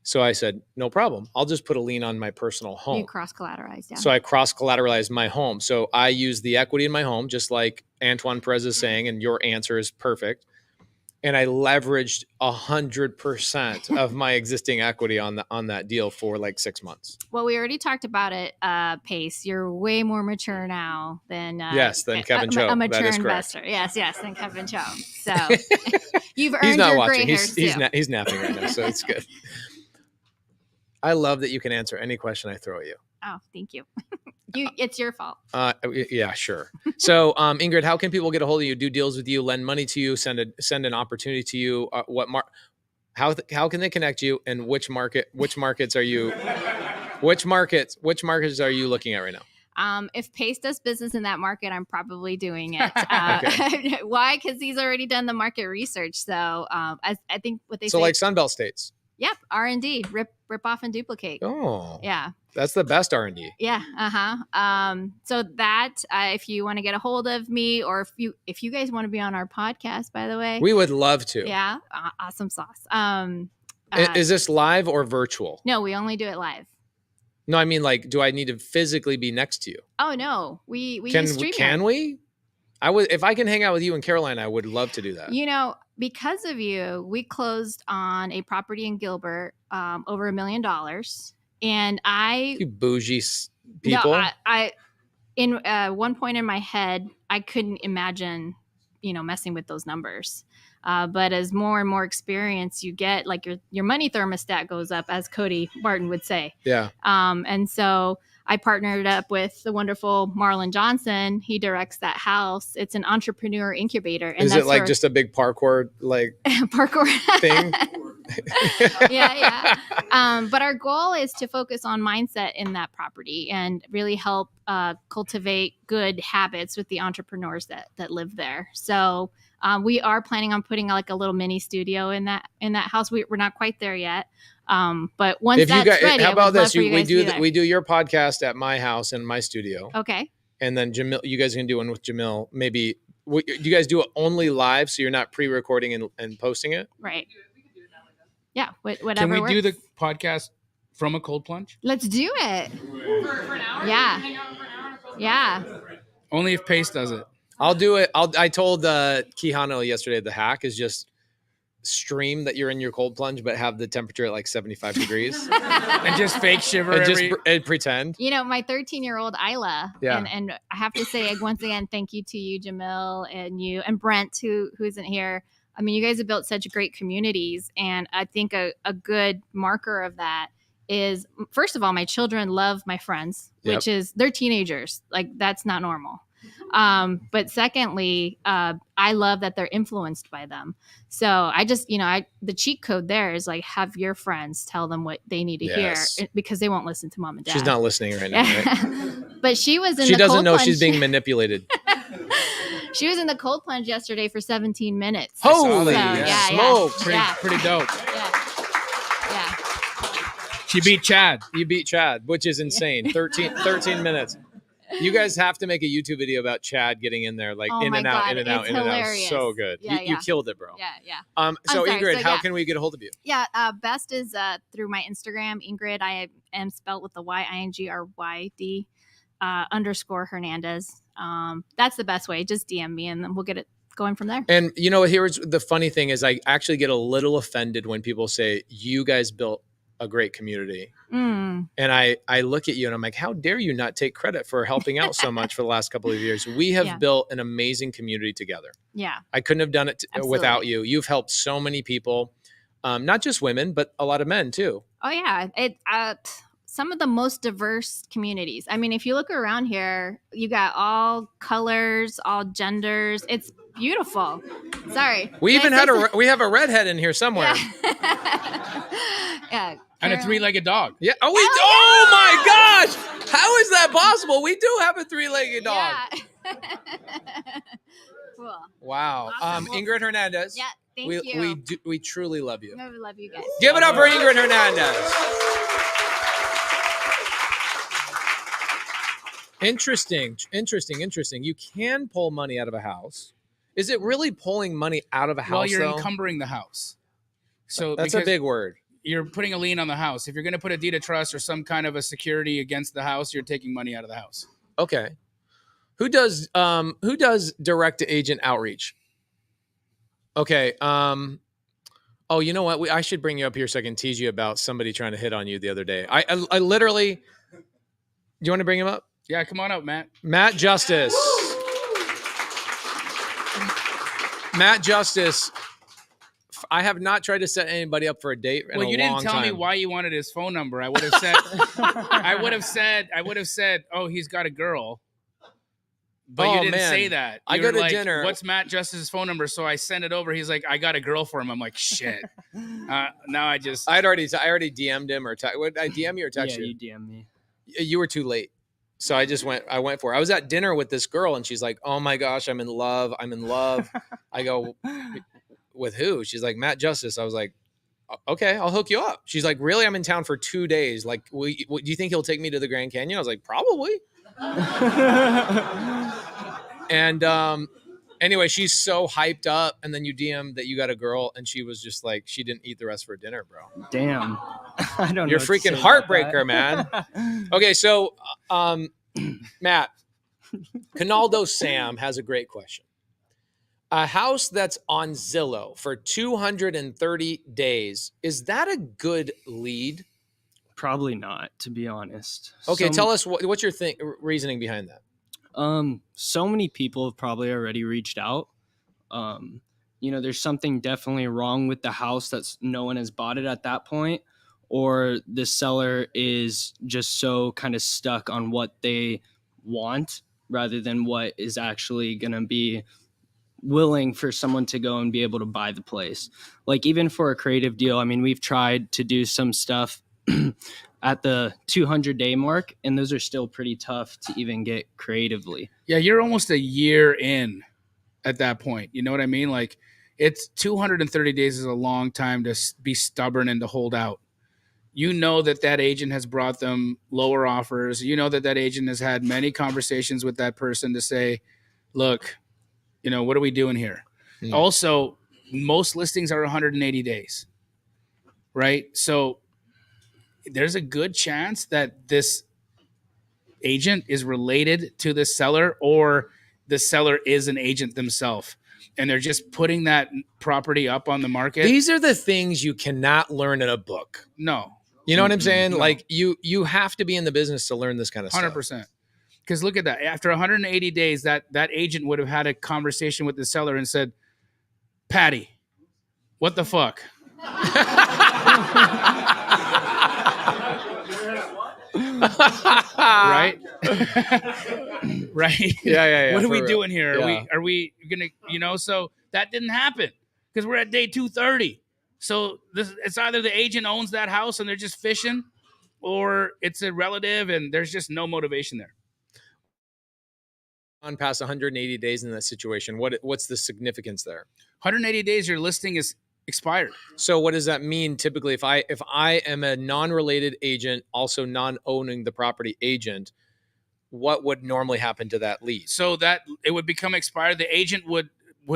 So I said, no problem. I'll just put a lien on my personal home. You cross-collateralized, yeah. So I cross-collateralized my home. So I use the equity in my home, just like Antoine Perez is saying, and your answer is perfect. And I leveraged 100% of my existing equity on that deal for like 6 months. Well, we already talked about it, Pace. You're way more mature now than than Kevin Cho. A mature that is investor. correct. Yes, than Kevin Cho. So you've earned He's not your watching. gray hairs too. He's napping right now, so it's good. I love that you can answer any question I throw at you. Oh, thank you. It's your fault. Yeah, sure. So, Ingrid, how can people get a hold of you, do deals with you, lend money to you, send an opportunity to you? How can they connect you, and which markets are you looking at right now? If Pace does business in that market, I'm probably doing it. Why? Because he's already done the market research. So I think what they say. So like Sunbelt states. Yep, R&D, rip off and duplicate. Oh, yeah, that's the best R&D. Yeah, so that if you want to get a hold of me, or if you guys want to be on our podcast, by the way, we would love to. Yeah, awesome sauce. Is this live or virtual? No, we only do it live. No, I mean, like, do I need to physically be next to you? Oh no, we can use StreamYard. Can we? If I can hang out with you in Carolina, I would love to do that. Because of you, we closed on a property in Gilbert over $1 million, and you bougie people. No, I in one point in my head, I couldn't imagine, messing with those numbers. But as more and more experience you get, like your money thermostat goes up, as Cody Barton would say. Yeah. And so I partnered up with the wonderful Marlon Johnson. He directs that house. It's an entrepreneur incubator. And Is it like just a big parkour like parkour thing? yeah. But our goal is to focus on mindset in that property and really help cultivate good habits with the entrepreneurs that live there. So we are planning on putting like a little mini studio in that house. We're not quite there yet. But once that's ready, how about this? we do your podcast at my house and my studio. Okay. And then Jamil, you guys can do one with Jamil. Maybe do you guys do it only live, so you're not pre-recording and posting it? Right. Yeah. Whatever. Can we works. do the podcast from a cold plunge? Let's do it. For an hour? Yeah. Yeah. Only if Pace does it. I'll do it. I told Kihano yesterday the hack is just stream that you're in your cold plunge, but have the temperature at like 75 degrees. And just fake shiver and pretend. You know, my 13-year-old Isla. Yeah. And I have to say once again, thank you to you, Jamil, and you and Brent, who isn't here. I mean, you guys have built such great communities. And I think a good marker of that is, first of all, my children love my friends, which is they're teenagers. Like that's not normal. But secondly, I love that they're influenced by them. So I just, the cheat code there is like, have your friends tell them what they need to hear because they won't listen to mom and dad. She's not listening right now. Right? But she was in she the doesn't cold know plunge. she's being manipulated. She was in the cold plunge yesterday for 17 minutes. Holy smoke. Pretty dope. Yeah. She beat Chad. You beat Chad, which is insane. 13 minutes. You guys have to make a YouTube video about Chad getting in there, like in and out. So good. Yeah, you killed it, bro. Yeah. So Ingrid, how can we get a hold of you? Yeah. Best is through my Instagram, Ingrid. I am spelled with the YINGRYD _ Hernandez. That's the best way. Just DM me and then we'll get it going from there. And here's the funny thing is I actually get a little offended when people say you guys built a great community. And I look at you and I'm like, how dare you not take credit for helping out so much for the last couple of years? We have built an amazing community together. Yeah. I couldn't have done it without you. You've helped so many people, not just women, but a lot of men too. Oh yeah. Some of the most diverse communities. I mean, if you look around here, you got all colors, all genders. It's beautiful. Sorry. We have a redhead in here somewhere. Yeah. And a 3-legged dog. Yeah. Oh my gosh. How is that possible? We do have a 3-legged dog. Yeah. Cool. Wow. Awesome. Ingrid Hernandez. Yeah. Thank you. We truly love you. I love you guys. Give it up for Ingrid Hernandez. Interesting. You can pull money out of a house. Is it really pulling money out of a house? Well, you're encumbering the house. So that's a big word. You're putting a lien on the house. If you're going to put a deed of trust or some kind of a security against the house, you're taking money out of the house. Okay. Who does direct to agent outreach? Okay. Oh, you know what? I should bring you up here so I can tease you about somebody trying to hit on you the other day. I literally. Do you want to bring him up? Yeah, come on up, Matt. Matt Justice. Matt Justice. I have not tried to set anybody up for a date in a long time. Well, you didn't tell me why you wanted his phone number. I would have said, I would have said, oh, he's got a girl. But you didn't say that. I go to dinner. What's Matt Justice's phone number? So I sent it over. He's like, I got a girl for him. I'm like, shit. Now I already DM'd him or would I DM you or text you? Yeah, you DM'd me. You were too late. So I went for it. I was at dinner with this girl and she's like, oh my gosh, I'm in love. I go, with who? She's like, Matt Justice. I was like, okay, I'll hook you up. She's like, really? I'm in town for 2 days. Like, do you think he'll take me to the Grand Canyon? I was like, probably. And anyway, she's so hyped up. And then you DM that you got a girl. And she was just like, she didn't eat the rest of her dinner, bro. Damn. I don't know. You're freaking heartbreaker, man. Okay, so Matt, Canaldo Sam has a great question. A house that's on Zillow for 230 days, is that a good lead? Probably not, to be honest. Okay, tell us what's your reasoning behind that? So many people have probably already reached out. There's something definitely wrong with the house that's no one has bought it at that point, or the seller is just so kind of stuck on what they want rather than what is actually going to be willing for someone to go and be able to buy the place. Like even for a creative deal, I mean, we've tried to do some stuff at the 200-day mark, and those are still pretty tough to even get creatively. Yeah, you're almost a year in at that point. You know what I mean? Like, it's 230 days is a long time to be stubborn and to hold out. You know that agent has brought them lower offers. You know that agent has had many conversations with that person to say, look, you know, what are we doing here? Also, most listings are 180 days, right? So there's a good chance that this agent is related to the seller, or the seller is an agent themselves, and they're just putting that property up on the market. These are the things you cannot learn in a book. No. You know what I'm saying? No. Like you have to be in the business to learn this kind of 100%. stuff. Because look at that. After 180 days, that agent would have had a conversation with the seller and said, Patty, what the fuck? Right? Right? Yeah. What are we real. doing here? Yeah. Are we gonna, you know, so that didn't happen because we're at day 230. So it's either the agent owns that house and they're just fishing, or it's a relative and there's just no motivation there. On past 180 days in that situation, what's the significance there? 180 days, your listing is expired. So what does that mean typically if I am a non-related agent, also non-owning the property agent, what would normally happen to that lead? So that it would become expired. The agent would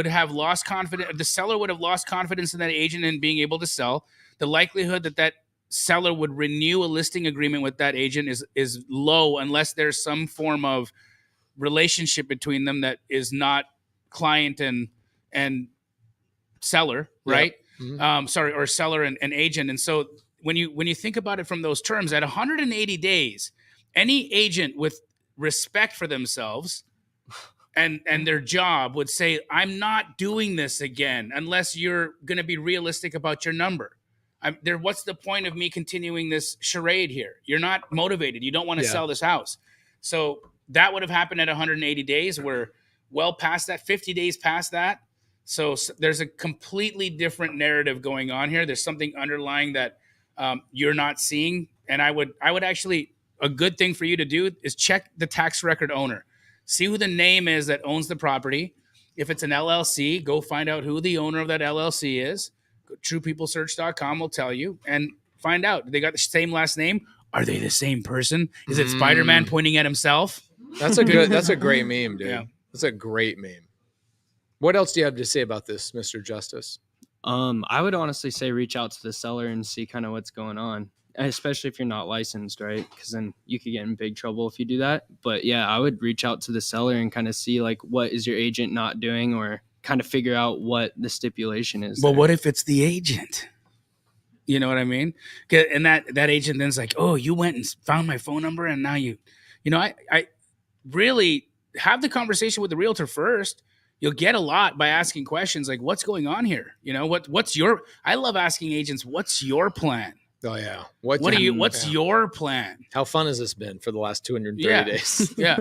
have lost confidence. The seller would have lost confidence in that agent and being able to sell. The likelihood that seller would renew a listing agreement with that agent is low, unless there's some form of relationship between them that is not client and seller, right? Yep. Or seller and agent. And so when you think about it from those terms, at 180 days, any agent with respect for themselves and their job would say, I'm not doing this again unless you're going to be realistic about your number. What's the point of me continuing this charade here? You're not motivated. You don't want to sell this house. So that would have happened at 180 days. We're well past that, 50 days past that. So there's a completely different narrative going on here. There's something underlying that you're not seeing. And I would actually, a good thing for you to do is check the tax record owner. See who the name is that owns the property. If it's an LLC, go find out who the owner of that LLC is. TruePeopleSearch.com will tell you, and find out. They got the same last name. Are they the same person? Is it Spider-Man pointing at himself? That's a great meme, dude. Yeah. That's a great meme. What else do you have to say about this, Mr. Justice? I would honestly say reach out to the seller and see kind of what's going on, especially if you're not licensed, right? Because then you could get in big trouble if you do that. But yeah, I would reach out to the seller and kind of see like what is your agent not doing, or kind of figure out what the stipulation is. Well, what if it's the agent? You know what I mean? And that agent then's like, oh, you went and found my phone number, and now you know, I really have the conversation with the realtor first. You'll get a lot by asking questions like, what's going on here? You know, what's your, I love asking agents, what's your plan? Oh yeah. What's your plan? How fun has this been for the last 230 days? Yeah.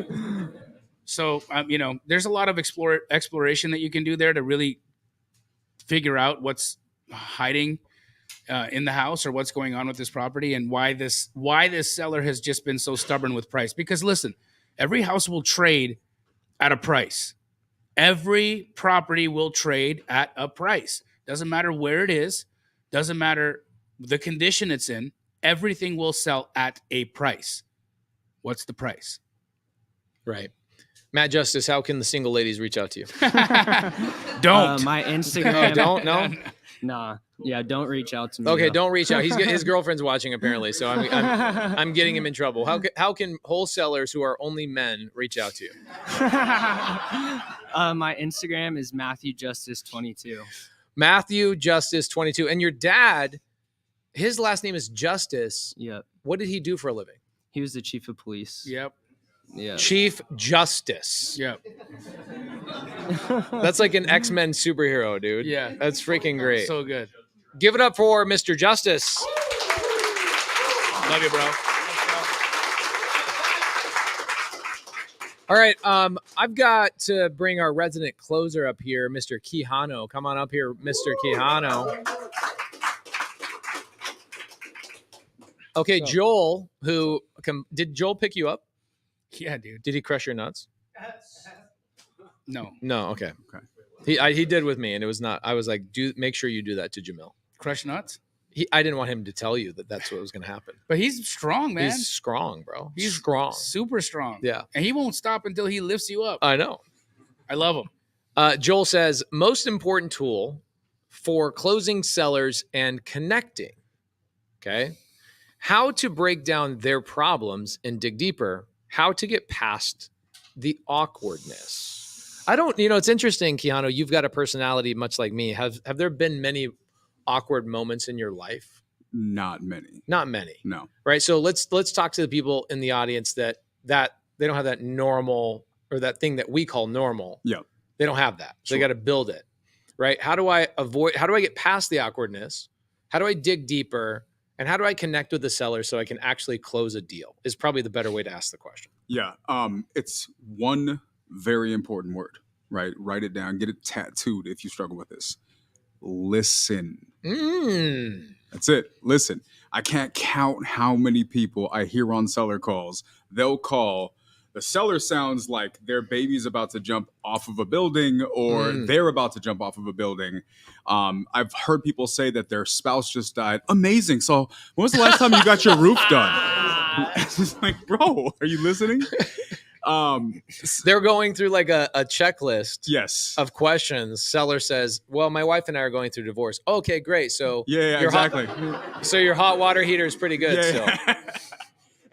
So, you know, there's a lot of exploration that you can do there to really figure out what's hiding in the house, or what's going on with this property, and why this seller has just been so stubborn with price. Because listen, every house will trade at a price. Every property will trade at a price. Doesn't matter where it is. Doesn't matter the condition it's in. Everything will sell at a price. What's the price? Right. Matt Justice, how can the single ladies reach out to you? Don't. My Instagram. Don't? No? Nah. Yeah, don't reach out to me. Okay, though. don't reach out. His girlfriend's watching apparently, so I'm getting him in trouble. How can wholesalers who are only men reach out to you? My Instagram is MatthewJustice22. MatthewJustice22. And your dad, his last name is Justice. Yep. What did he do for a living? He was the chief of police. Yep. Yeah. Chief Justice. Yep. That's like an X-Men superhero, dude. Yeah. That's freaking great. So good. Give it up for Mr. Justice. Love you, bro. All right, I've got to bring our resident closer up here, Mr. Quijano. Come on up here, Mr. Quijano. Okay, So- Joel, did Joel pick you up? Yeah, dude. Did he crush your nuts? No. No, okay. He did with me, and it was not. I was like, make sure you do that to Jamil. Crush nuts? I didn't want him to tell you that that's what was going to happen. But he's strong, man. He's strong, bro. He's strong. Super strong. Yeah. And he won't stop until he lifts you up. I know. I love him. Joel says, most important tool for closing sellers and connecting. Okay. How to break down their problems and dig deeper. How to get past the awkwardness. It's interesting, Keanu, you've got a personality much like me. Have there been many awkward moments in your life? Not many. Not many. No. Right. So let's talk to the people in the audience that they don't have that normal, or that thing that we call normal. Yeah. They don't have that. So Sure. they got to build it. Right. How do I get past the awkwardness? How do I dig deeper? And how do I connect with the seller so I can actually close a deal? Is probably the better way to ask the question. Yeah. It's one very important word, right? Write it down, get it tattooed if you struggle with this. Listen. That's it. Listen. I can't count how many people I hear on seller calls. They'll call. The seller sounds like their baby's about to jump off of a building, or they're about to jump off of a building. I've heard people say that their spouse just died. Amazing. So when was the last time you got your roof done? It's just like, bro, are you listening? They're going through like a checklist Yes. of questions. Seller says, well, my wife and I are going through divorce. Okay, great. So Yeah, your exactly. So your hot water heater is pretty good still. Yeah.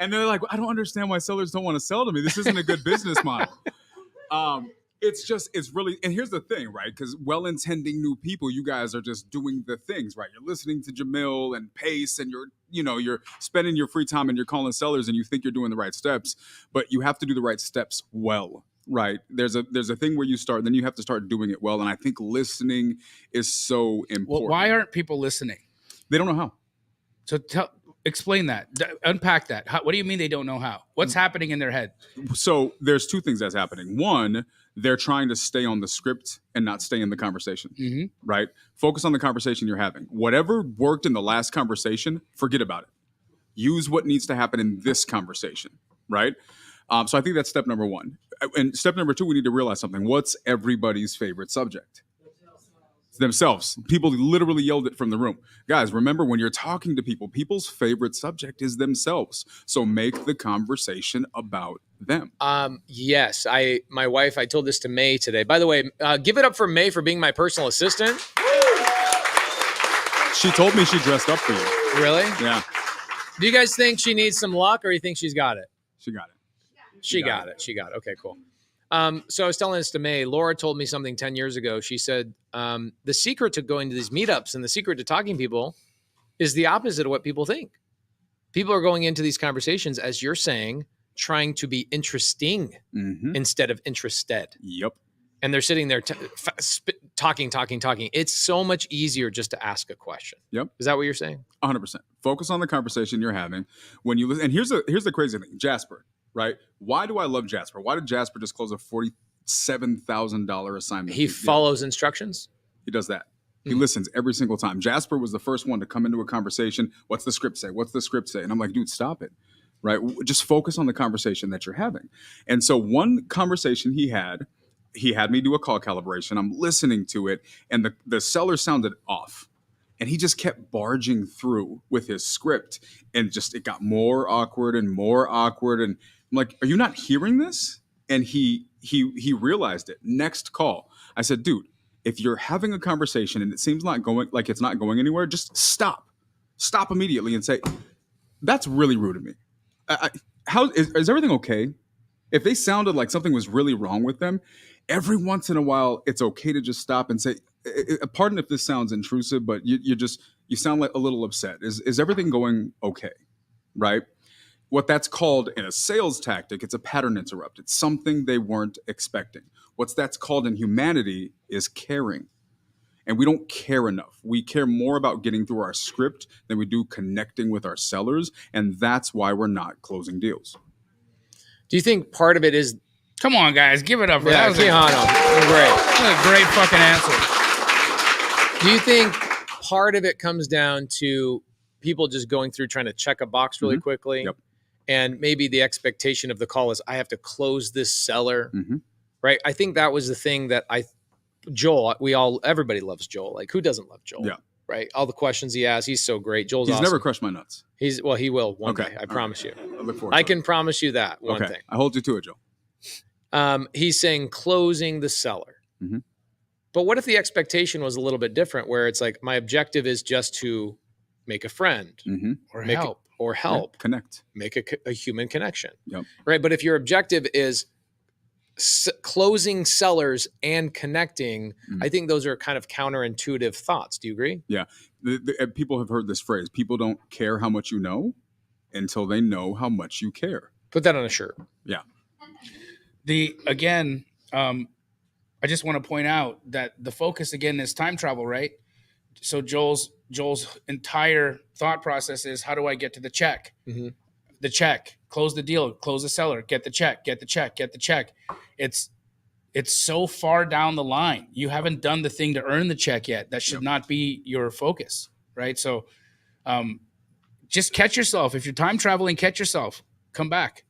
And they're like, I don't understand why sellers don't want to sell to me. This isn't a good business model. It's really, and here's the thing, right? Because well-intending new people, you guys are just doing the things, right? You're listening to Jamil and Pace, and you're spending your free time and you're calling sellers and you think you're doing the right steps, but you have to do the right steps well, right? There's a thing where you start, then you have to start doing it well. And I think listening is so important. Well, why aren't people listening? They don't know how. So explain that. Unpack that. What do you mean they don't know how? What's happening in their head? So there's two things that's happening. One, they're trying to stay on the script and not stay in the conversation, right? Focus on the conversation you're having. Whatever worked in the last conversation, forget about it. Use what needs to happen in this conversation, right? So I think that's step number one. And step number two, we need to realize something. What's everybody's favorite subject? Themselves. People literally yelled it from the room. Guys, remember, when you're talking to people, people's favorite subject is themselves. So make the conversation about them. Yes, my wife, I told this to May today. By the way, give it up for May for being my personal assistant. She told me she dressed up for you. Really? Yeah, Do you guys think she needs some luck, or you think she's got it? she got it. She got it. She got it. Okay, cool. So I was telling this to May. Laura told me something 10 years ago. She said, the secret to going to these meetups and the secret to talking to people is the opposite of what people think. People are going into these conversations, as you're saying, trying to be interesting instead of interested. Yep. And they're sitting there talking. It's so much easier just to ask a question. Yep. Is that what you're saying? 100%. Focus on the conversation you're having. When you listen, and here's the crazy thing. Jasper, right? Why do I love Jasper? Why did Jasper just close a $47,000 assignment? He follows instructions. He does that. He listens every single time. Jasper was the first one to come into a conversation. What's the script say? What's the script say? And I'm like, dude, stop it. Right? Just focus on the conversation that you're having. And so one conversation he had me do a call calibration. I'm listening to it, and the seller sounded off. And he just kept barging through with his script, and just it got more awkward and more awkward. And I'm like, are you not hearing this? And he realized it. Next call, I said, dude, if you're having a conversation and it seems like it's not going anywhere, just stop immediately and say, that's really rude of me. How is everything okay? If they sounded like something was really wrong with them, every once in a while, it's okay to just stop and say, pardon if this sounds intrusive, but you sound like a little upset. Is everything going okay? Right? What that's called in a sales tactic, it's a pattern interrupt. It's something they weren't expecting. What's that's called in humanity is caring. and we don't care enough. We care more about getting through our script than we do connecting with our sellers, and that's why we're not closing deals. Do you think part of it is? Come on, guys, give it up for Yeah, that. Quijano, great. That was a great fucking answer. Do you think part of it comes down to people just going through trying to check a box really quickly? Yep. And maybe the expectation of the call is I have to close this seller, Mm-hmm. right? I think that was the thing that everybody loves Joel. Like, who doesn't love Joel? Yeah. Right. All the questions he asks, he's so great. Joel's He's awesome. never crushed my nuts. He will one Okay. day. I All promise right. you. I look forward. I can promise you that one thing. I hold you to it, Joe. He's saying closing the seller. Mhm. But what if the expectation was a little bit different, where it's like my objective is just to make a friend Mm-hmm. Or make help. help, Connect. make a human connection. Yep. Right. But if your objective is closing sellers and connecting, Mhm. I think those are kind of counterintuitive thoughts. Do you agree? People have heard this phrase: people don't care how much you know until they know how much you care. Put that on a shirt. I just want to point out that the focus again is time travel, right? So Joel's entire thought process is, how do I get to the check? Mhm. The check, close the deal, close the seller, get the check, get the check, get the check. It's so far down the line. You haven't done the thing to earn the check yet. That should not be your focus, right? So just catch yourself. If you're time traveling, catch yourself. Come back.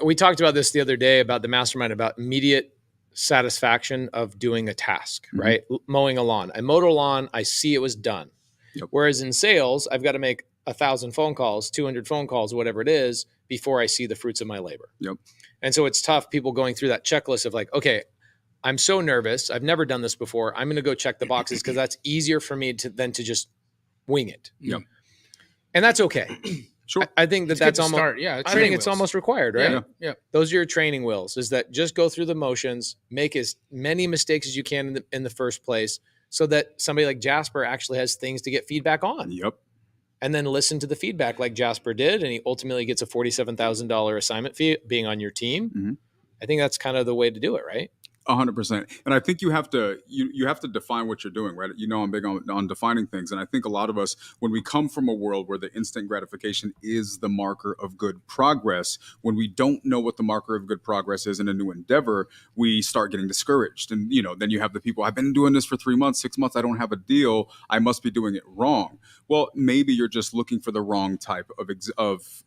We talked about this the other day about the mastermind, about immediate satisfaction of doing a task, Mhm. right? Mowing a lawn. I mowed a lawn. I see it was done. Yep. Whereas in sales, I've got to make 1,000 phone calls, 200 phone calls, whatever it is, before I see the fruits of my labor. Yep. And so it's tough, people going through that checklist of like, okay, I'm so nervous. I've never done this before. I'm going to go check the boxes because that's easier for me than to just wing it. Yep. And that's okay. Sure. I think It's that's good to almost, start. Yeah, I think it's almost required, right? Yeah. Yeah. Those are your training wheels, is that just go through the motions, make as many mistakes as you can in the first place, so that somebody like Jasper actually has things to get feedback on. Yep. And then listen to the feedback like Jasper did. And he ultimately gets a $47,000 assignment fee being on your team. Mhm. I think that's kind of the way to do it, right? 100%. And I think you have to define what you're doing, right? You know, I'm big on defining things. And I think a lot of us, when we come from a world where the instant gratification is the marker of good progress, when we don't know what the marker of good progress is in a new endeavor, we start getting discouraged. And, you know, then you have the people, I've been doing this for 3 months, 6 months, I don't have a deal, I must be doing it wrong. Well, maybe you're just looking for the wrong type of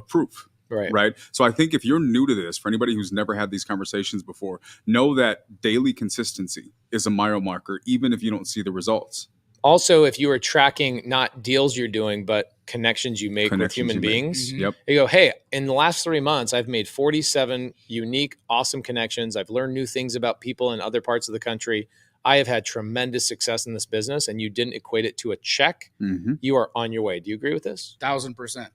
proof. Right. So I think if you're new to this, for anybody who's never had these conversations before, know that daily consistency is a mile marker, even if you don't see the results. Also, if you are tracking not deals you're doing, but connections you make with human beings, Mhm. Yep. you go, hey, in the last 3 months, I've made 47 unique, awesome connections. I've learned new things about people in other parts of the country. I have had tremendous success in this business, and you didn't equate it to a check. Mm-hmm. You are on your way. Do you agree with this? 1,000%.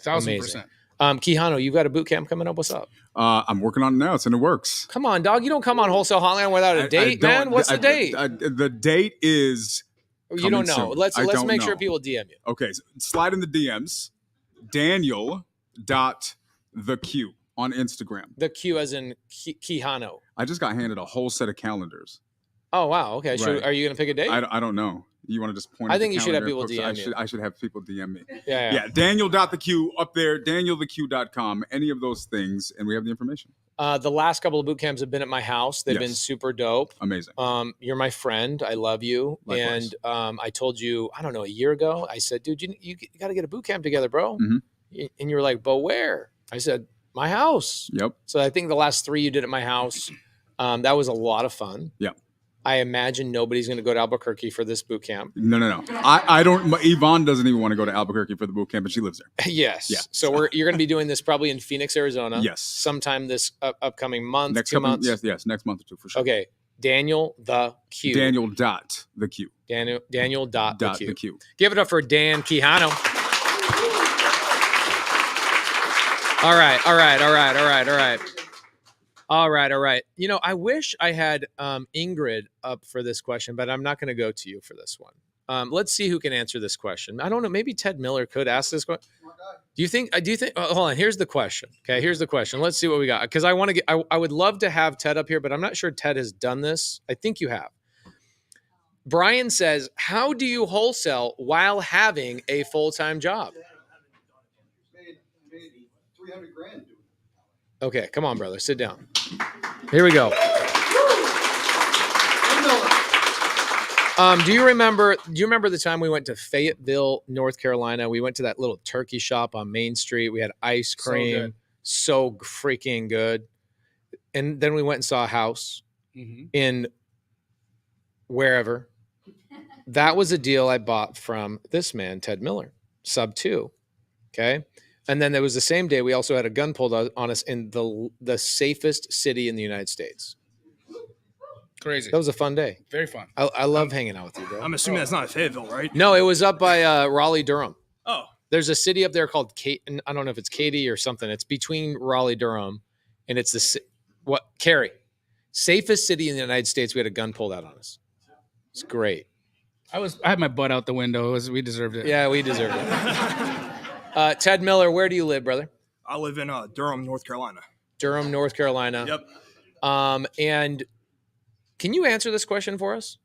Amazing. 1,000%. Quijano, you've got a boot camp coming up. What's up? I'm working on it now. It's in the works. Come on, dog. You don't come on Wholesale Hotline without a date, man. What's the date? The date is You don't know. soon. Let's I don't make sure know. people DM you. okay. So slide in the DMs. Daniel.theq on Instagram. The Q as in Quijano. I just got handed a whole set of calendars. Oh, wow. Okay. Right. Are you going to pick a date? I don't know. You want to just point? I at the think you should have calendar people and DM you. I should have people DM me. Yeah. Yeah, Daniel.theq up there, DanielTheQ.com, any of those things, and we have the information. The last couple of boot camps have been at my house. They've been Yes. super dope. Amazing. You're my friend. I love you. Likewise. And I told you, I don't know, a year ago, I said, dude, you got to get a boot camp together, bro. Mhm. And you were like, but where? I said, my house. Yep. So I think the last 3 you did at my house, that was a lot of fun. Yeah. I imagine nobody's going to go to Albuquerque for this boot camp. No. I don't. Yvonne doesn't even want to go to Albuquerque for the boot camp, but she lives there. Yes. Yeah. So you're going to be doing this probably in Phoenix, Arizona. Yes. Sometime this upcoming month, Next 2 couple, months. yes, next month or two for sure. Okay. Daniel the Q. Daniel.theq. Daniel dot the Q. Q. Give it up for Dan Quijano. All right. You know, I wish I had Ingrid up for this question, but I'm not going to go to you for this one. Let's see who can answer this question. I don't know. Maybe Ted Miller could ask this question. Do you think? Hold on. Here's the question. Okay. Here's the question. Let's see what we got. Because I want to I would love to have Ted up here, but I'm not sure Ted has done this. I think you have. Brian says, how do you wholesale while having a full-time job? Made 300 grand. Okay, come on, brother. Sit down. Here we go. Do you remember the time we went to Fayetteville, North Carolina? We went to that little turkey shop on Main Street. We had ice cream. So freaking good. And then we went and saw a house in wherever. That was a deal I bought from this man, Ted Miller, subto. Okay. And then there was the same day, we also had a gun pulled on us in the safest city in the United States. Crazy. That was a fun day. Very fun. I love hanging out with you, bro. I'm assuming that's not Fayetteville, right? No, it was up by Raleigh, Durham. Oh. There's a city up there called I don't know if it's Katy or something. It's between Raleigh, Durham, and it's Cary. Safest city in the United States. We had a gun pulled out on us. It's great. I had my butt out the window. We deserved it. Yeah, we deserved it. Ted Miller, where do you live, brother? I live in Durham, North Carolina. Durham, North Carolina. Yep. And can you answer this question for us?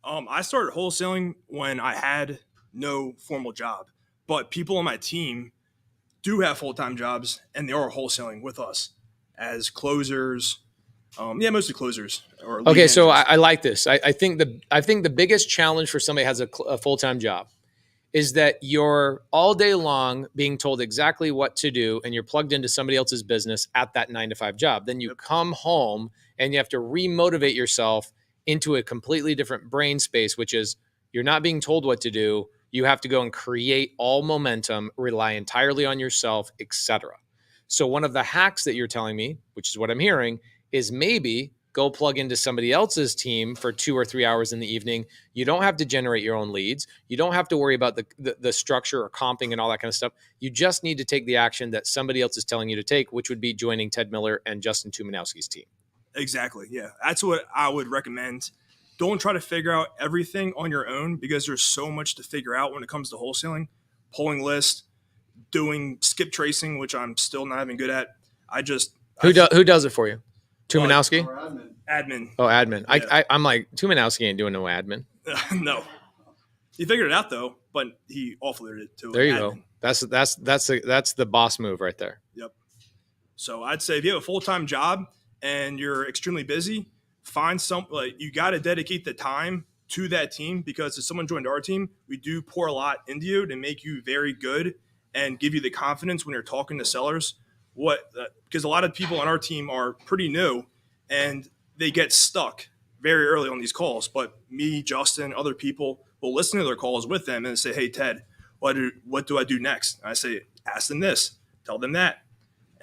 I started wholesaling when I had no formal job, but people on my team do have full-time jobs, and they are wholesaling with us as closers. Mostly closers. Or Okay, so I like this. I think the biggest challenge for somebody who has a full-time job is that you're all day long being told exactly what to do, and you're plugged into somebody else's business at that 9-to-5 job. Then you come home and you have to remotivate yourself into a completely different brain space, which is you're not being told what to do. You have to go and create all momentum, rely entirely on yourself, etc. So one of the hacks that you're telling me, which is what I'm hearing, is maybe go plug into somebody else's team for 2 or 3 hours in the evening. You don't have to generate your own leads. You don't have to worry about the structure or comping and all that kind of stuff. You just need to take the action that somebody else is telling you to take, which would be joining Ted Miller and Justin Tumanowski's team. Exactly. Yeah. That's what I would recommend. Don't try to figure out everything on your own because there's so much to figure out when it comes to wholesaling, pulling lists, doing skip tracing, which I'm still not even good at. Who does it for you? Tumanowski? Admin. Oh, admin. Yeah. I'm like, Tumanowski ain't doing no admin. No. He figured it out though, but he offloaded it to There you admin. go. That's the boss move right there. Yep. So I'd say if you have a full-time job and you're extremely busy, find you got to dedicate the time to that team, because if someone joined our team, we do pour a lot into you to make you very good and give you the confidence when you're talking to sellers. Because a lot of people on our team are pretty new and they get stuck very early on these calls. But me, Justin, other people will listen to their calls with them and say, hey, Ted, what do I do next? And I say, ask them this, tell them that.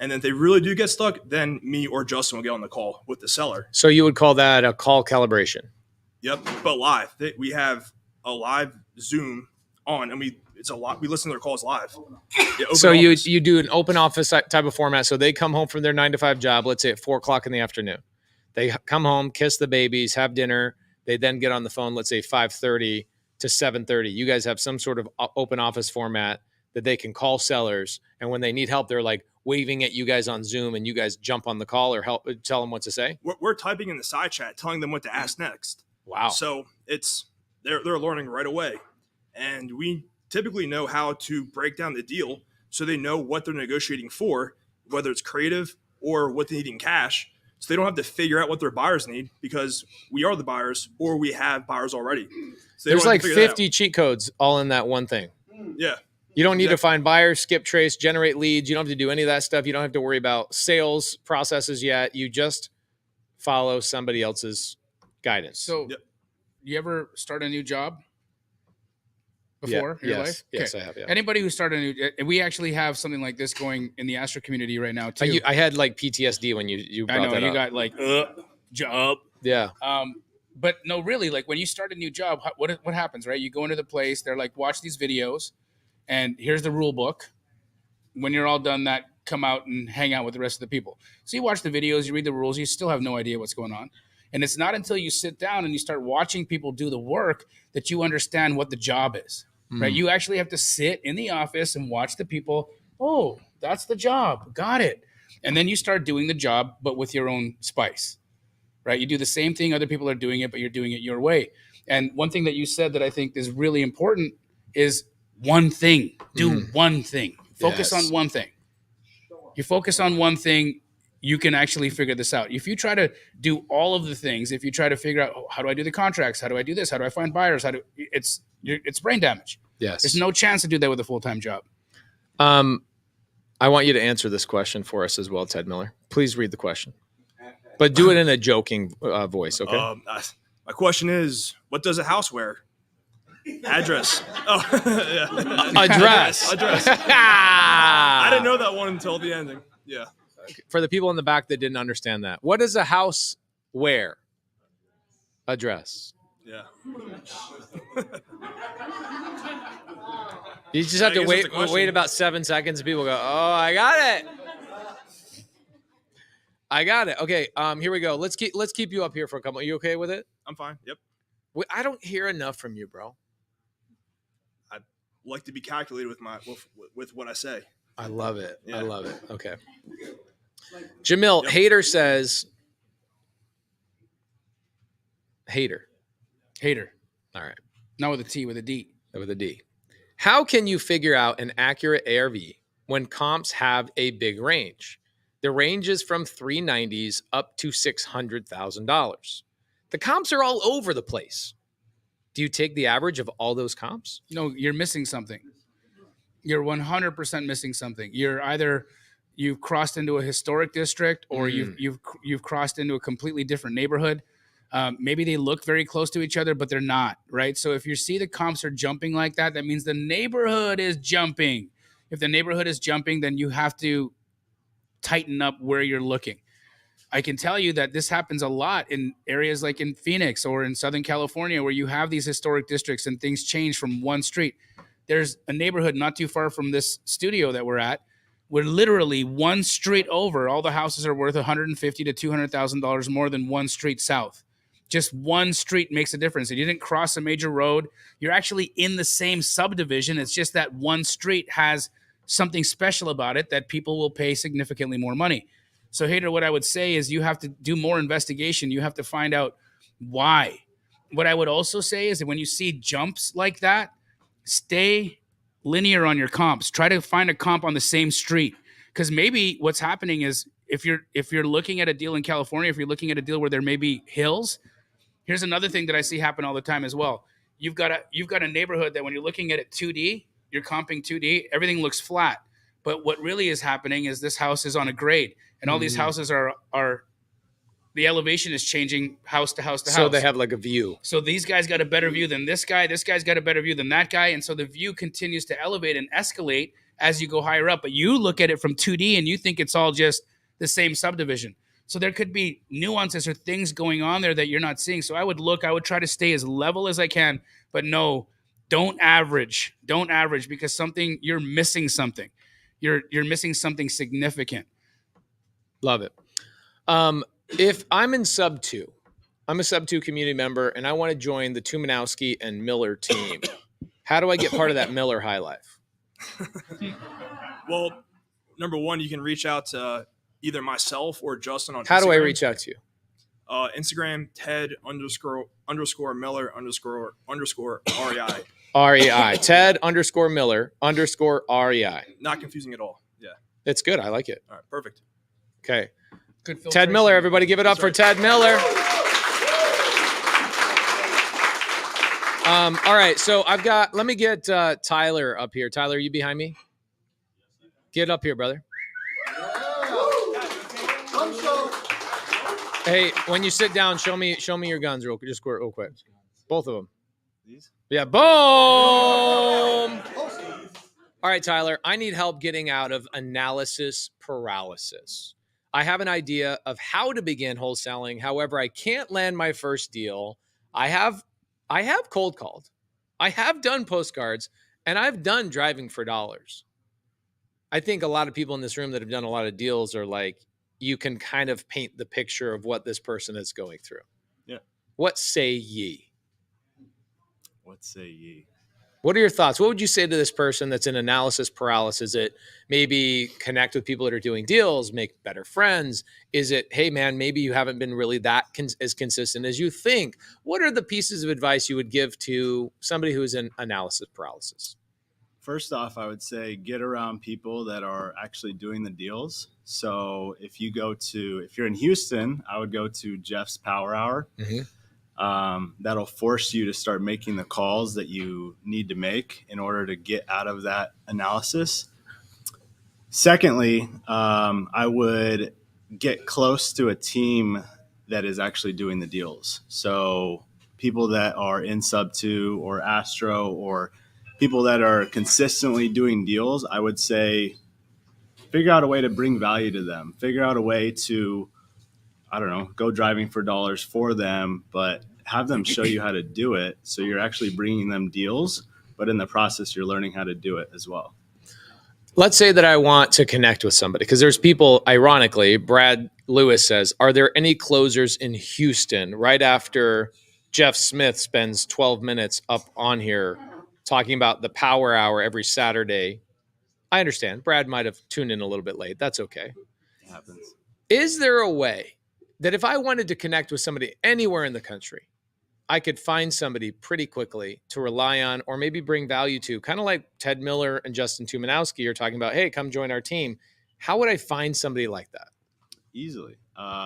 And then if they really do get stuck, then me or Justin will get on the call with the seller. So you would call that a call calibration? Yep, but live. We have a live Zoom on, and it's a lot. We listen to their calls live. Yeah, so you do an open office type of format. So they come home from their 9-to-5 job, let's say at 4:00 in the afternoon. They come home, kiss the babies, have dinner. They then get on the phone, let's say 5:30 to 7:30. You guys have some sort of open office format that they can call sellers. And when they need help, they're like waving at you guys on Zoom, and you guys jump on the call or tell them what to say. We're typing in the side chat, telling them what to ask next. Wow. So they're learning right away. And we typically know how to break down the deal so they know what they're negotiating for, whether it's creative or what they need in cash. So they don't have to figure out what their buyers need, because we are the buyers or we have buyers already. So there's like 50 cheat codes all in that one thing. Yeah. You don't need to find buyers, skip trace, generate leads. You don't have to do any of that stuff. You don't have to worry about sales processes yet. You just follow somebody else's guidance. So you ever start a new job before in your life? Yes, I have. Yeah. Anybody who started a new, we actually have something like this going in the Astro community right now too. I had like PTSD when you brought I know that you up. got like job. Yeah. But no, really, like when you start a new job, what happens, right? You go into the place, they're like, watch these videos, and here's the rule book. When you're all done that, come out and hang out with the rest of the people. So you watch the videos, you read the rules, you still have no idea what's going on. And it's not until you sit down and you start watching people do the work that you understand what the job is, right? You actually have to sit in the office and watch the people. Oh, that's the job. Got it. And then you start doing the job, but with your own spice, right? You do the same thing other people are doing it, but you're doing it your way. And one thing that you said that I think is really important is one thing. Do one thing. Focus on one thing. You focus on one thing, you can actually figure this out. If you try to do all of the things, if you try to figure out, how do I do the contracts? How do I do this? How do I find buyers? It's brain damage. Yes. There's no chance to do that with a full-time job. I want you to answer this question for us as well, Ted Miller. Please read the question, but do it in a joking voice, okay? My question is, what does a house wear? Address. Oh, yeah. Address. I didn't know that one until the ending. Yeah. For the people in the back that didn't understand that, what does a house wear? Address. Yeah. You just have to wait about 7 seconds. People go, oh, I got it. I got it. Okay, here we go. Let's keep you up here for a couple. Are you okay with it? I'm fine. Yep. I don't hear enough from you, bro. I like to be calculated with what I say. I love it. Yeah. I love it. Okay. Jamil, Hater says. Hater. All right. Not with a T, with a D. With a D. How can you figure out an accurate ARV when comps have a big range? The range is from $390s up to $600,000. The comps are all over the place. Do you take the average of all those comps? No, you're missing something. You're 100% missing something. You've crossed into a historic district, or you've crossed into a completely different neighborhood. Maybe they look very close to each other, but they're not, right? So if you see the comps are jumping like that, that means the neighborhood is jumping. If the neighborhood is jumping, then you have to tighten up where you're looking. I can tell you that this happens a lot in areas like in Phoenix or in Southern California, where you have these historic districts and things change from one street. There's a neighborhood not too far from this studio that we're at, where literally one street over, all the houses are worth $150,000 to $200,000 more than one street south. Just one street makes a difference. And you didn't cross a major road. You're actually in the same subdivision. It's just that one street has something special about it that people will pay significantly more money. So, Hater, what I would say is you have to do more investigation. You have to find out why. What I would also say is that when you see jumps like that, stay linear on your comps. Try to find a comp on the same street, because maybe what's happening is if you're looking at a deal in California, if you're looking at a deal where there may be hills, here's another thing that I see happen all the time as well. You've got a neighborhood that when you're looking at it 2D, you're comping 2D, everything looks flat. But what really is happening is this house is on a grade, and all these houses are the elevation is changing house to house to house. So they have like a view. So these guys got a better view than this guy's got a better view than that guy. And so the view continues to elevate and escalate as you go higher up. But you look at it from 2D and you think it's all just the same subdivision. So there could be nuances or things going on there that you're not seeing. So I would try to stay as level as I can, but no, don't average, because you're missing something. You're missing something significant. Love it. If I'm in sub 2, I'm a sub 2 community member and I want to join the Tumanowski and Miller team, how do I get part of that Miller high life? Well, number one, you can reach out to either myself or Justin on Instagram. How do I reach out to you? Instagram, Ted_Miller_REI. REI. Ted_Miller_REI. Not confusing at all. Yeah. It's good. I like it. All right. Perfect. Okay. Good Ted Miller, everybody give it up for Ted Miller. All right. So let me get Tyler up here. Tyler, are you behind me? Get up here, brother. Hey, when you sit down, show me your guns real quick. Both of them. These? Yeah, boom! All right, Tyler, I need help getting out of analysis paralysis. I have an idea of how to begin wholesaling. However, I can't land my first deal. I have cold called. I have done postcards, and I've done driving for dollars. I think a lot of people in this room that have done a lot of deals are like, you can kind of paint the picture of what this person is going through. Yeah. What say ye? What say ye? What are your thoughts? What would you say to this person that's in analysis paralysis? Is it maybe connect with people that are doing deals, make better friends? Is it, hey, man, maybe you haven't been really that as consistent as you think? What are the pieces of advice you would give to somebody who is in analysis paralysis? First off, I would say get around people that are actually doing the deals. So if you're in Houston, I would go to Jeff's Power Hour. That'll force you to start making the calls that you need to make in order to get out of that analysis. Secondly, I would get close to a team that is actually doing the deals. So people that are in subto or Astro or people that are consistently doing deals, I would say figure out a way to bring value to them. Figure out a way to, I don't know, go driving for dollars for them, but have them show you how to do it. So you're actually bringing them deals, but in the process, you're learning how to do it as well. Let's say that I want to connect with somebody, because there's people, ironically, Brad Lewis says, are there any closers in Houston right after Jeff Smith spends 12 minutes up on here talking about the Power Hour every Saturday? I understand. Brad might have tuned in a little bit late. That's okay. It happens. Is there a way that if I wanted to connect with somebody anywhere in the country, I could find somebody pretty quickly to rely on or maybe bring value to, kind of like Ted Miller and Justin Tumanowski are talking about, hey, come join our team. How would I find somebody like that? Easily.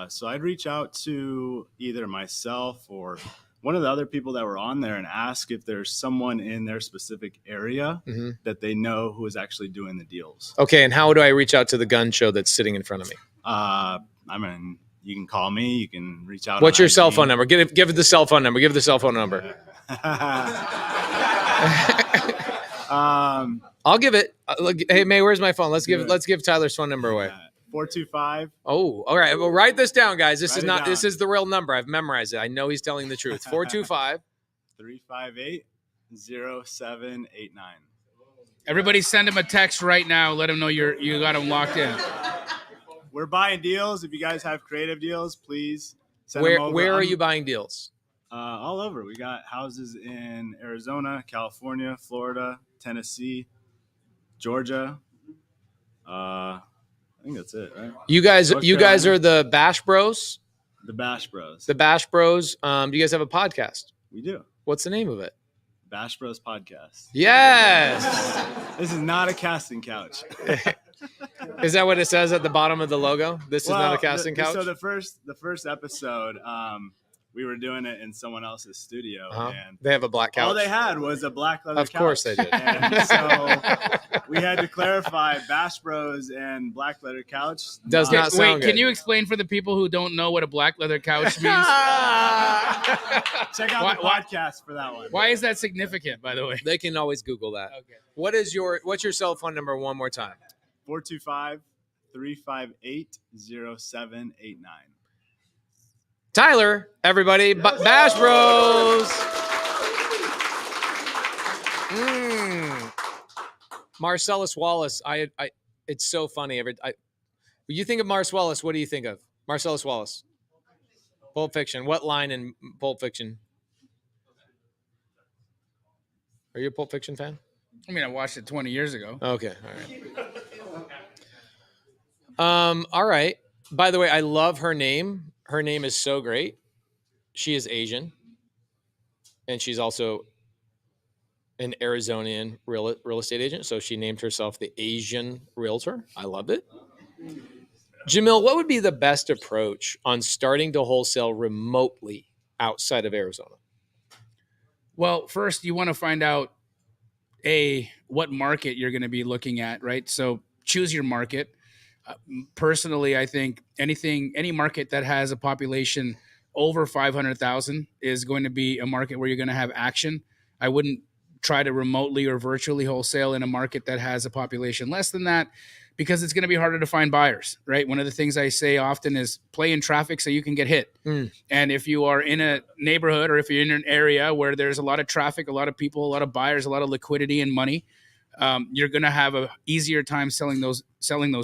So I'd reach out to either myself or one of the other people that were on there and ask if there's someone in their specific area that they know who is actually doing the deals. Okay, and how do I reach out to the gun show that's sitting in front of me? I mean, you can call me. You can reach out. What's your cell phone number? Give it the cell phone number. Give it the cell phone number. I'll give it. Hey, May, where's my phone? Let's give Tyler's phone number away. 425. Oh, all right. Well, write this down, guys. This is the real number. I've memorized it. I know he's telling the truth. 425 358 0789. Everybody send him a text right now. Let him know you got him locked in. We're buying deals. If you guys have creative deals, please send them over. Where are you buying deals? All over. We got houses in Arizona, California, Florida, Tennessee, Georgia. I think that's it, right? You guys are the Bash Bros? The Bash Bros. The Bash Bros. Do you guys have a podcast? We do. What's the name of it? Bash Bros Podcast. Yes. This is not a casting couch. Is that what it says at the bottom of the logo? This is not a casting couch? So the first episode, we were doing it in someone else's studio, and they have a black couch. All they had was a black leather couch. Of course they did. And so we had to clarify Bash Bros and black leather couch. Does not sound good. Can you explain for the people who don't know what a black leather couch means? Check out the podcast for that one. Why is that significant, by the way? They can always Google that. Okay. What's your cell phone number one more time? 425-358-0789. Tyler, everybody, Bash Bros. Marcellus Wallace. It's so funny. When you think of Marcellus, what do you think of? Marcellus Wallace. Pulp Fiction. What line in Pulp Fiction? Are you a Pulp Fiction fan? I mean, I watched it 20 years ago. Okay, all right. All right. By the way, I love her name. Her name is so great. She is Asian, and she's also an Arizonian real estate agent. So she named herself the Asian Realtor. I love it. Jamil, what would be the best approach on starting to wholesale remotely outside of Arizona? Well, first you want to find out what market you're going to be looking at, right? So choose your market. Personally, I think any market that has a population over 500,000 is going to be a market where you're going to have action. I wouldn't try to remotely or virtually wholesale in a market that has a population less than that, because it's going to be harder to find buyers, right? One of the things I say often is play in traffic so you can get hit. And if you are in a neighborhood or if you're in an area where there's a lot of traffic, a lot of people, a lot of buyers, a lot of liquidity and money, you're going to have a easier time selling those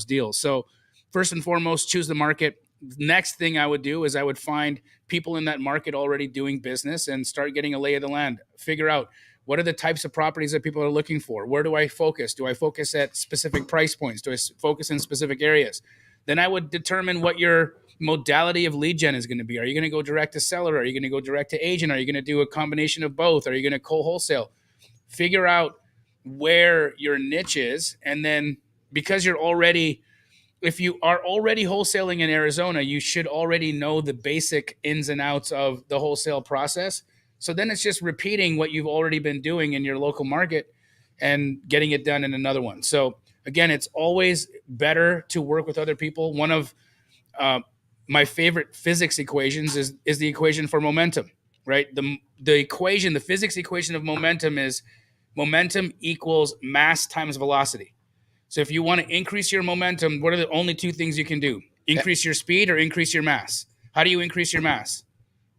deals. So first and foremost, choose the market. Next thing I would do is I would find people in that market already doing business and start getting a lay of the land. Figure out What are the types of properties that people are looking for? Where do I focus? Do I focus at specific price points? Do I focus in specific areas? Then I would determine what your modality of lead gen is going to be. Are you going to go direct to seller? Are you going to go direct to agent? Are you going to do a combination of both? Are you going to co-wholesale? Figure out where your niche is. And then because if you are already wholesaling in Arizona, you should already know the basic ins and outs of the wholesale process. So then it's just repeating what you've already been doing in your local market and getting it done in another one. So again, it's always better to work with other people. One of my favorite physics equations is the equation for momentum, right? The physics equation of momentum is momentum equals mass times velocity. So if you want to increase your momentum, what are the only two things you can do? Increase your speed or increase your mass. How do you increase your mass?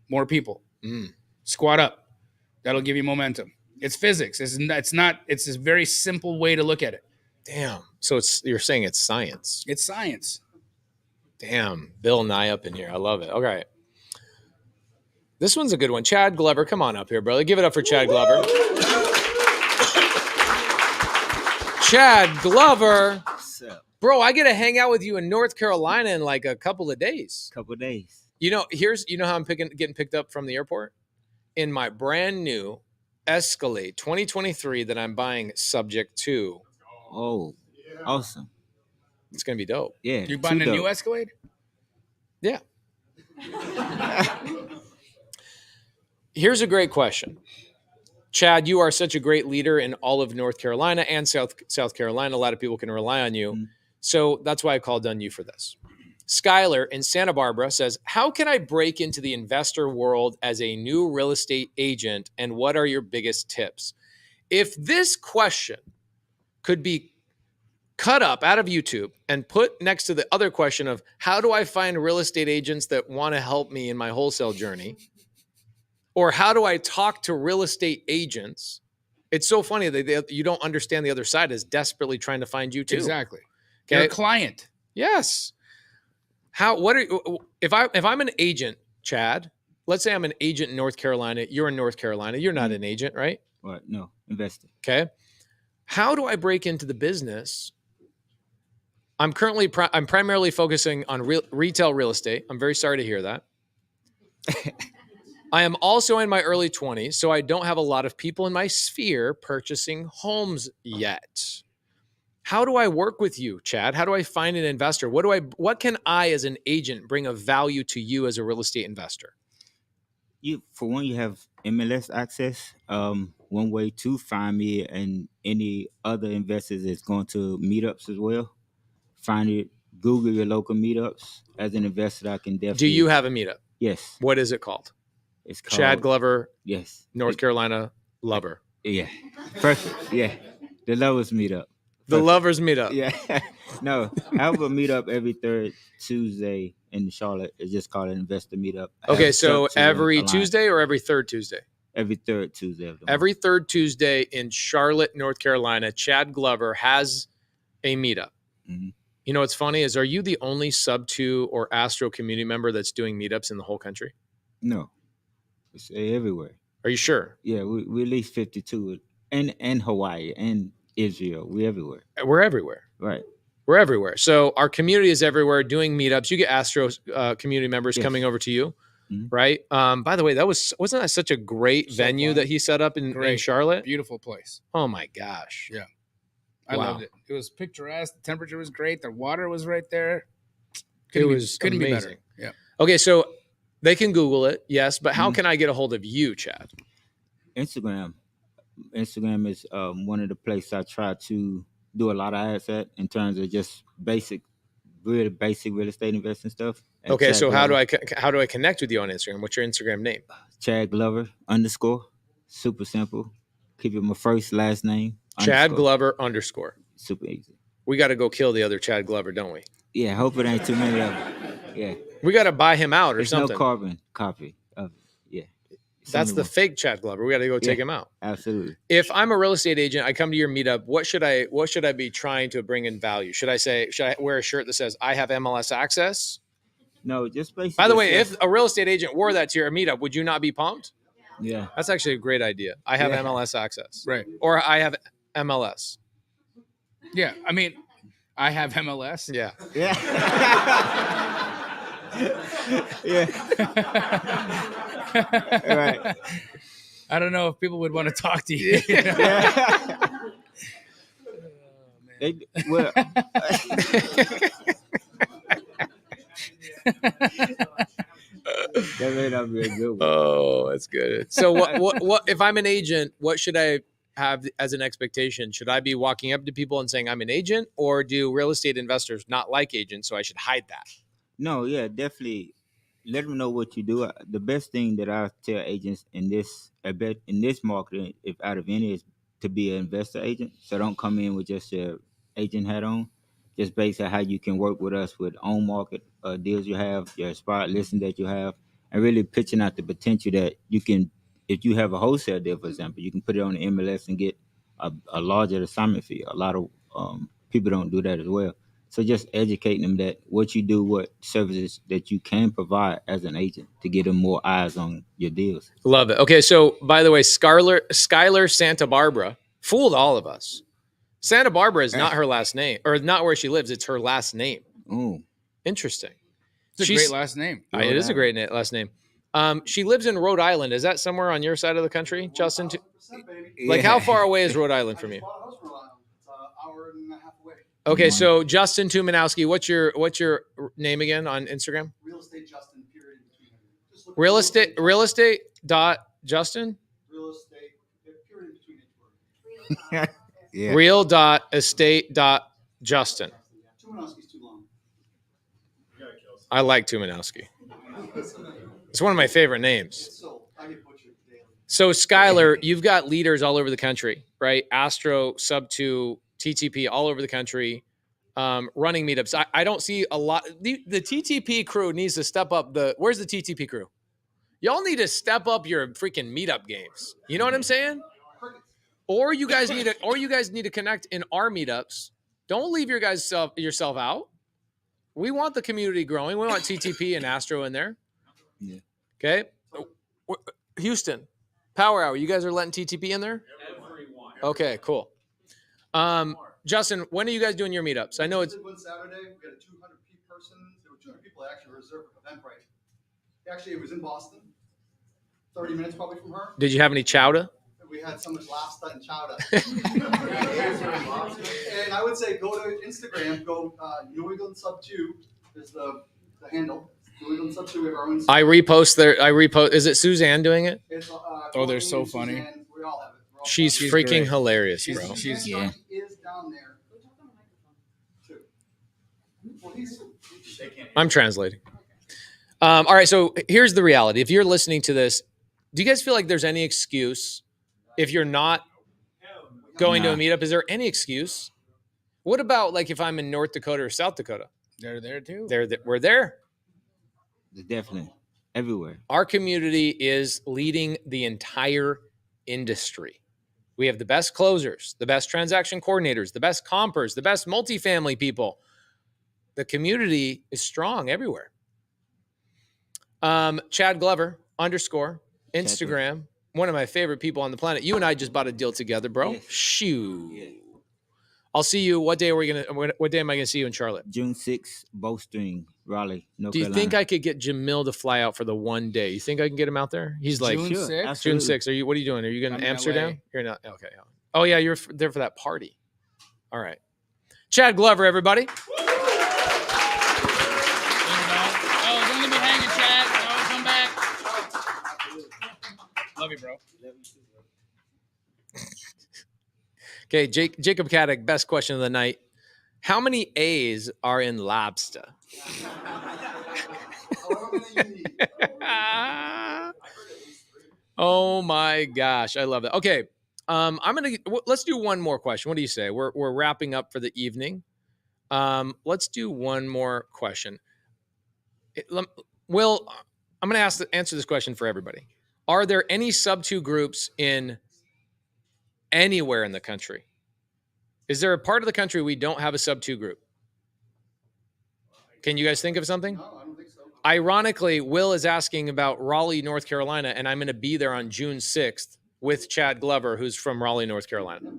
More people. Squat up. That'll give you momentum. It's physics. It's a very simple way to look at it. Damn. So you're saying it's science. It's science. Damn. Bill Nye up in here. I love it. Okay. This one's a good one. Chad Glover, come on up here, brother. Give it up for Chad Glover. Chad Glover. What's up? Bro, I get to hang out with you in North Carolina in like a couple of days. Couple of days. You know how I'm getting picked up from the airport? In my brand new Escalade 2023 that I'm buying subject to. Oh, awesome. It's going to be dope. Yeah. You're buying a new Escalade? Yeah. Here's a great question. Chad, you are such a great leader in all of North Carolina and South Carolina. A lot of people can rely on you. So that's why I called on you for this. Skylar in Santa Barbara says, how can I break into the investor world as a new real estate agent, and what are your biggest tips? If this question could be cut up out of YouTube and put next to the other question of how do I find real estate agents that want to help me in my wholesale journey, or how do I talk to real estate agents, it's so funny that you don't understand the other side is desperately trying to find you too. Exactly. Okay? You're a client. Yes. If I'm an agent, Chad, let's say I'm an agent in North Carolina, you're in North Carolina, you're not an agent, right? Right. No, investor. Okay. How do I break into the business? I'm primarily focusing on retail real estate. I'm very sorry to hear that. I am also in my early 20s, so I don't have a lot of people in my sphere purchasing homes yet. How do I work with you, Chad? How do I find an investor? What can I as an agent bring of value to you as a real estate investor? For one, you have MLS access. One way to find me and any other investors is going to meetups as well. Find it, Google your local meetups. As an investor, I can definitely. Do you have a meetup? Yes. What is it called? It's called Chad Glover. Yes. North Carolina Lover. Yeah. Perfect. Yeah. The Lovers Meetup. The Lovers Meetup. Yeah. No, I have a meetup every third Tuesday in Charlotte. It's just called an investor meetup. Okay, so every Tuesday or every third Tuesday? Every third Tuesday of the month. Every third Tuesday in Charlotte, North Carolina, Chad Glover has a meetup. Mm-hmm. You know what's funny is, are you the only Subto or Astro community member that's doing meetups in the whole country? No. It's everywhere. Are you sure? Yeah, we at least 52 and Hawaii and Israel. We're everywhere. We're everywhere. Right. We're everywhere. So our community is everywhere doing meetups. You get Astro community members Yes. coming over to you, Mhm. right? By the way, wasn't that such a great venue fun. that he set up in Charlotte? Beautiful place. Oh my gosh. Yeah. I Wow. loved it. It was picturesque. The temperature was great. The water was right there. Couldn't Couldn't be amazing. better. Yeah. Okay, so they can Google it, yes, but how Mhm. can I get a hold of you, Chad? Instagram. Instagram is one of the places I try to do a lot of ads at in terms of just really basic real estate investing stuff. At Okay, Chad so how Glover. do I connect with you on Instagram? What's your Instagram name? Chad Glover _ super simple. Keep it my first last name. Chad _ Glover _ Super easy. We got to go kill the other Chad Glover, don't we? Yeah, hope it ain't too many of them. Yeah. We got to buy him out or There's something. no carbon copy of it. Yeah. That's the Send me fake Chad Glover. We got to go take Yeah. him out. one. Absolutely. If I'm a real estate agent, I come to your meetup. What should I be trying to bring in value? Should I wear a shirt that says I have MLS access? No, just basically. By the way, if a real estate agent wore that to your meetup, would you not be pumped? Yeah. That's actually a great idea. I have Yeah. MLS access. Right. Or I have MLS. Yeah. I mean, I have MLS. Yeah. Yeah. Yeah. Right. I don't know if people would want to talk to you. They, well, that may not be a good one. Oh, that's good. So what if I'm an agent, what should I have as an expectation? Should I be walking up to people and saying I'm an agent, or do real estate investors not like agents, so I should hide that? No, yeah, definitely. Let them know what you do. The best thing that I tell agents in this, I bet in this market, if out of any, is to be an investor agent. So don't come in with just your agent hat on. Just based on how you can work with us with on market deals you have, your spot listing that you have, and really pitching out the potential that you can. If you have a wholesale deal, for example, you can put it on the MLS and get a larger assignment fee. A lot of people don't do that as well. So just educating them that what you do, what services that you can provide as an agent to get them more eyes on your deals. Love it. Okay, so by the way, Skylar Santa Barbara fooled all of us. Santa Barbara is not her last name, or not where she lives. It's her last name. Oh, Interesting. It's a great last name. It is a great last name. She lives in Rhode Island. Is that somewhere on your side of the country, Justin? Like, how far away is Rhode Island from you? Hour and a half away. Okay, so Justin Tumanowski, what's your name again on Instagram? Real estate Justin. Period. Just look Real estate dot Justin. Real estate. Period between each word. yeah. Real dot estate dot Justin. Tumanowski's too long. I like Tumanowski. It's one of my favorite names. So I get butchered daily. So Skylar, you've got leaders all over the country, right? Astro, subto, TTP, all over the country, running meetups. I don't see a lot. The TTP crew needs to step up. Where's the TTP crew? Y'all need to step up your freaking meetup games. You know what I'm saying? Or you guys need to connect in our meetups. Don't leave yourself out. We want the community growing. We want TTP and Astro in there. Yeah. Okay. Houston, Power Hour. You guys are letting TTP in there? Everyone. Okay, cool. Justin, when are you guys doing your meetups? I know it's one Saturday. We had a 200 person. There were 200 people that actually reserved Eventbrite. Actually, it was in Boston. 30 minutes probably from her. Did you have any chowder? We had so much lobster and chowder. And I would say go to Instagram. Go New England Sub 2 is the handle. New England Sub 2. We have our own. I repost. Is it Suzanne doing it? It's, Oh, they're so funny. Suzanne, we all have it. We're all She's She's freaking great. hilarious, She's- bro. she's- Yeah. He is down there. Too. Well, I'm translating. All right, so here's the reality. If you're listening to this, do you guys feel like there's any excuse if you're not going to a meetup? Is there any excuse? What about like if I'm in North Dakota or South Dakota? They're there too. We're there. Definitely. Everywhere. Our community is leading the entire industry. We have the best closers, the best transaction coordinators, the best compers, the best multifamily people. The community is strong everywhere. Chad Glover _, Instagram, one of my favorite people on the planet. You and I just bought a deal together, bro. Yes. Shoo. Yeah. I'll see you. What day am I going to see you in Charlotte? June 6th, Bowstring, Raleigh, North Do you Carolina. think I could get Jamil to fly out for the one day? You think I can get him out there? He's like, June Sure, 6th? absolutely. June 6th. What are you doing? Are you going I'm to in Amsterdam? LA. You're not. Okay. Oh yeah, you're there for that party. All right. Chad Glover, everybody. Oh, don't leave me hanging, Chad. No, come back. Love you, bro. Okay, Jacob Caddick, best question of the night. How many A's are in lobster? Oh my gosh, I love that. Okay, let's do one more question. What do you say? We're wrapping up for the evening. Let's do one more question. Will, I'm going to answer this question for everybody. Are there any sub-2 groups in anywhere in the country? Is there a part of the country we don't have a sub-2 group? Can you guys think of something? No, I don't think so. Ironically, Will is asking about Raleigh, North Carolina, and I'm going to be there on June 6th with Chad Glover, who's from Raleigh, North Carolina.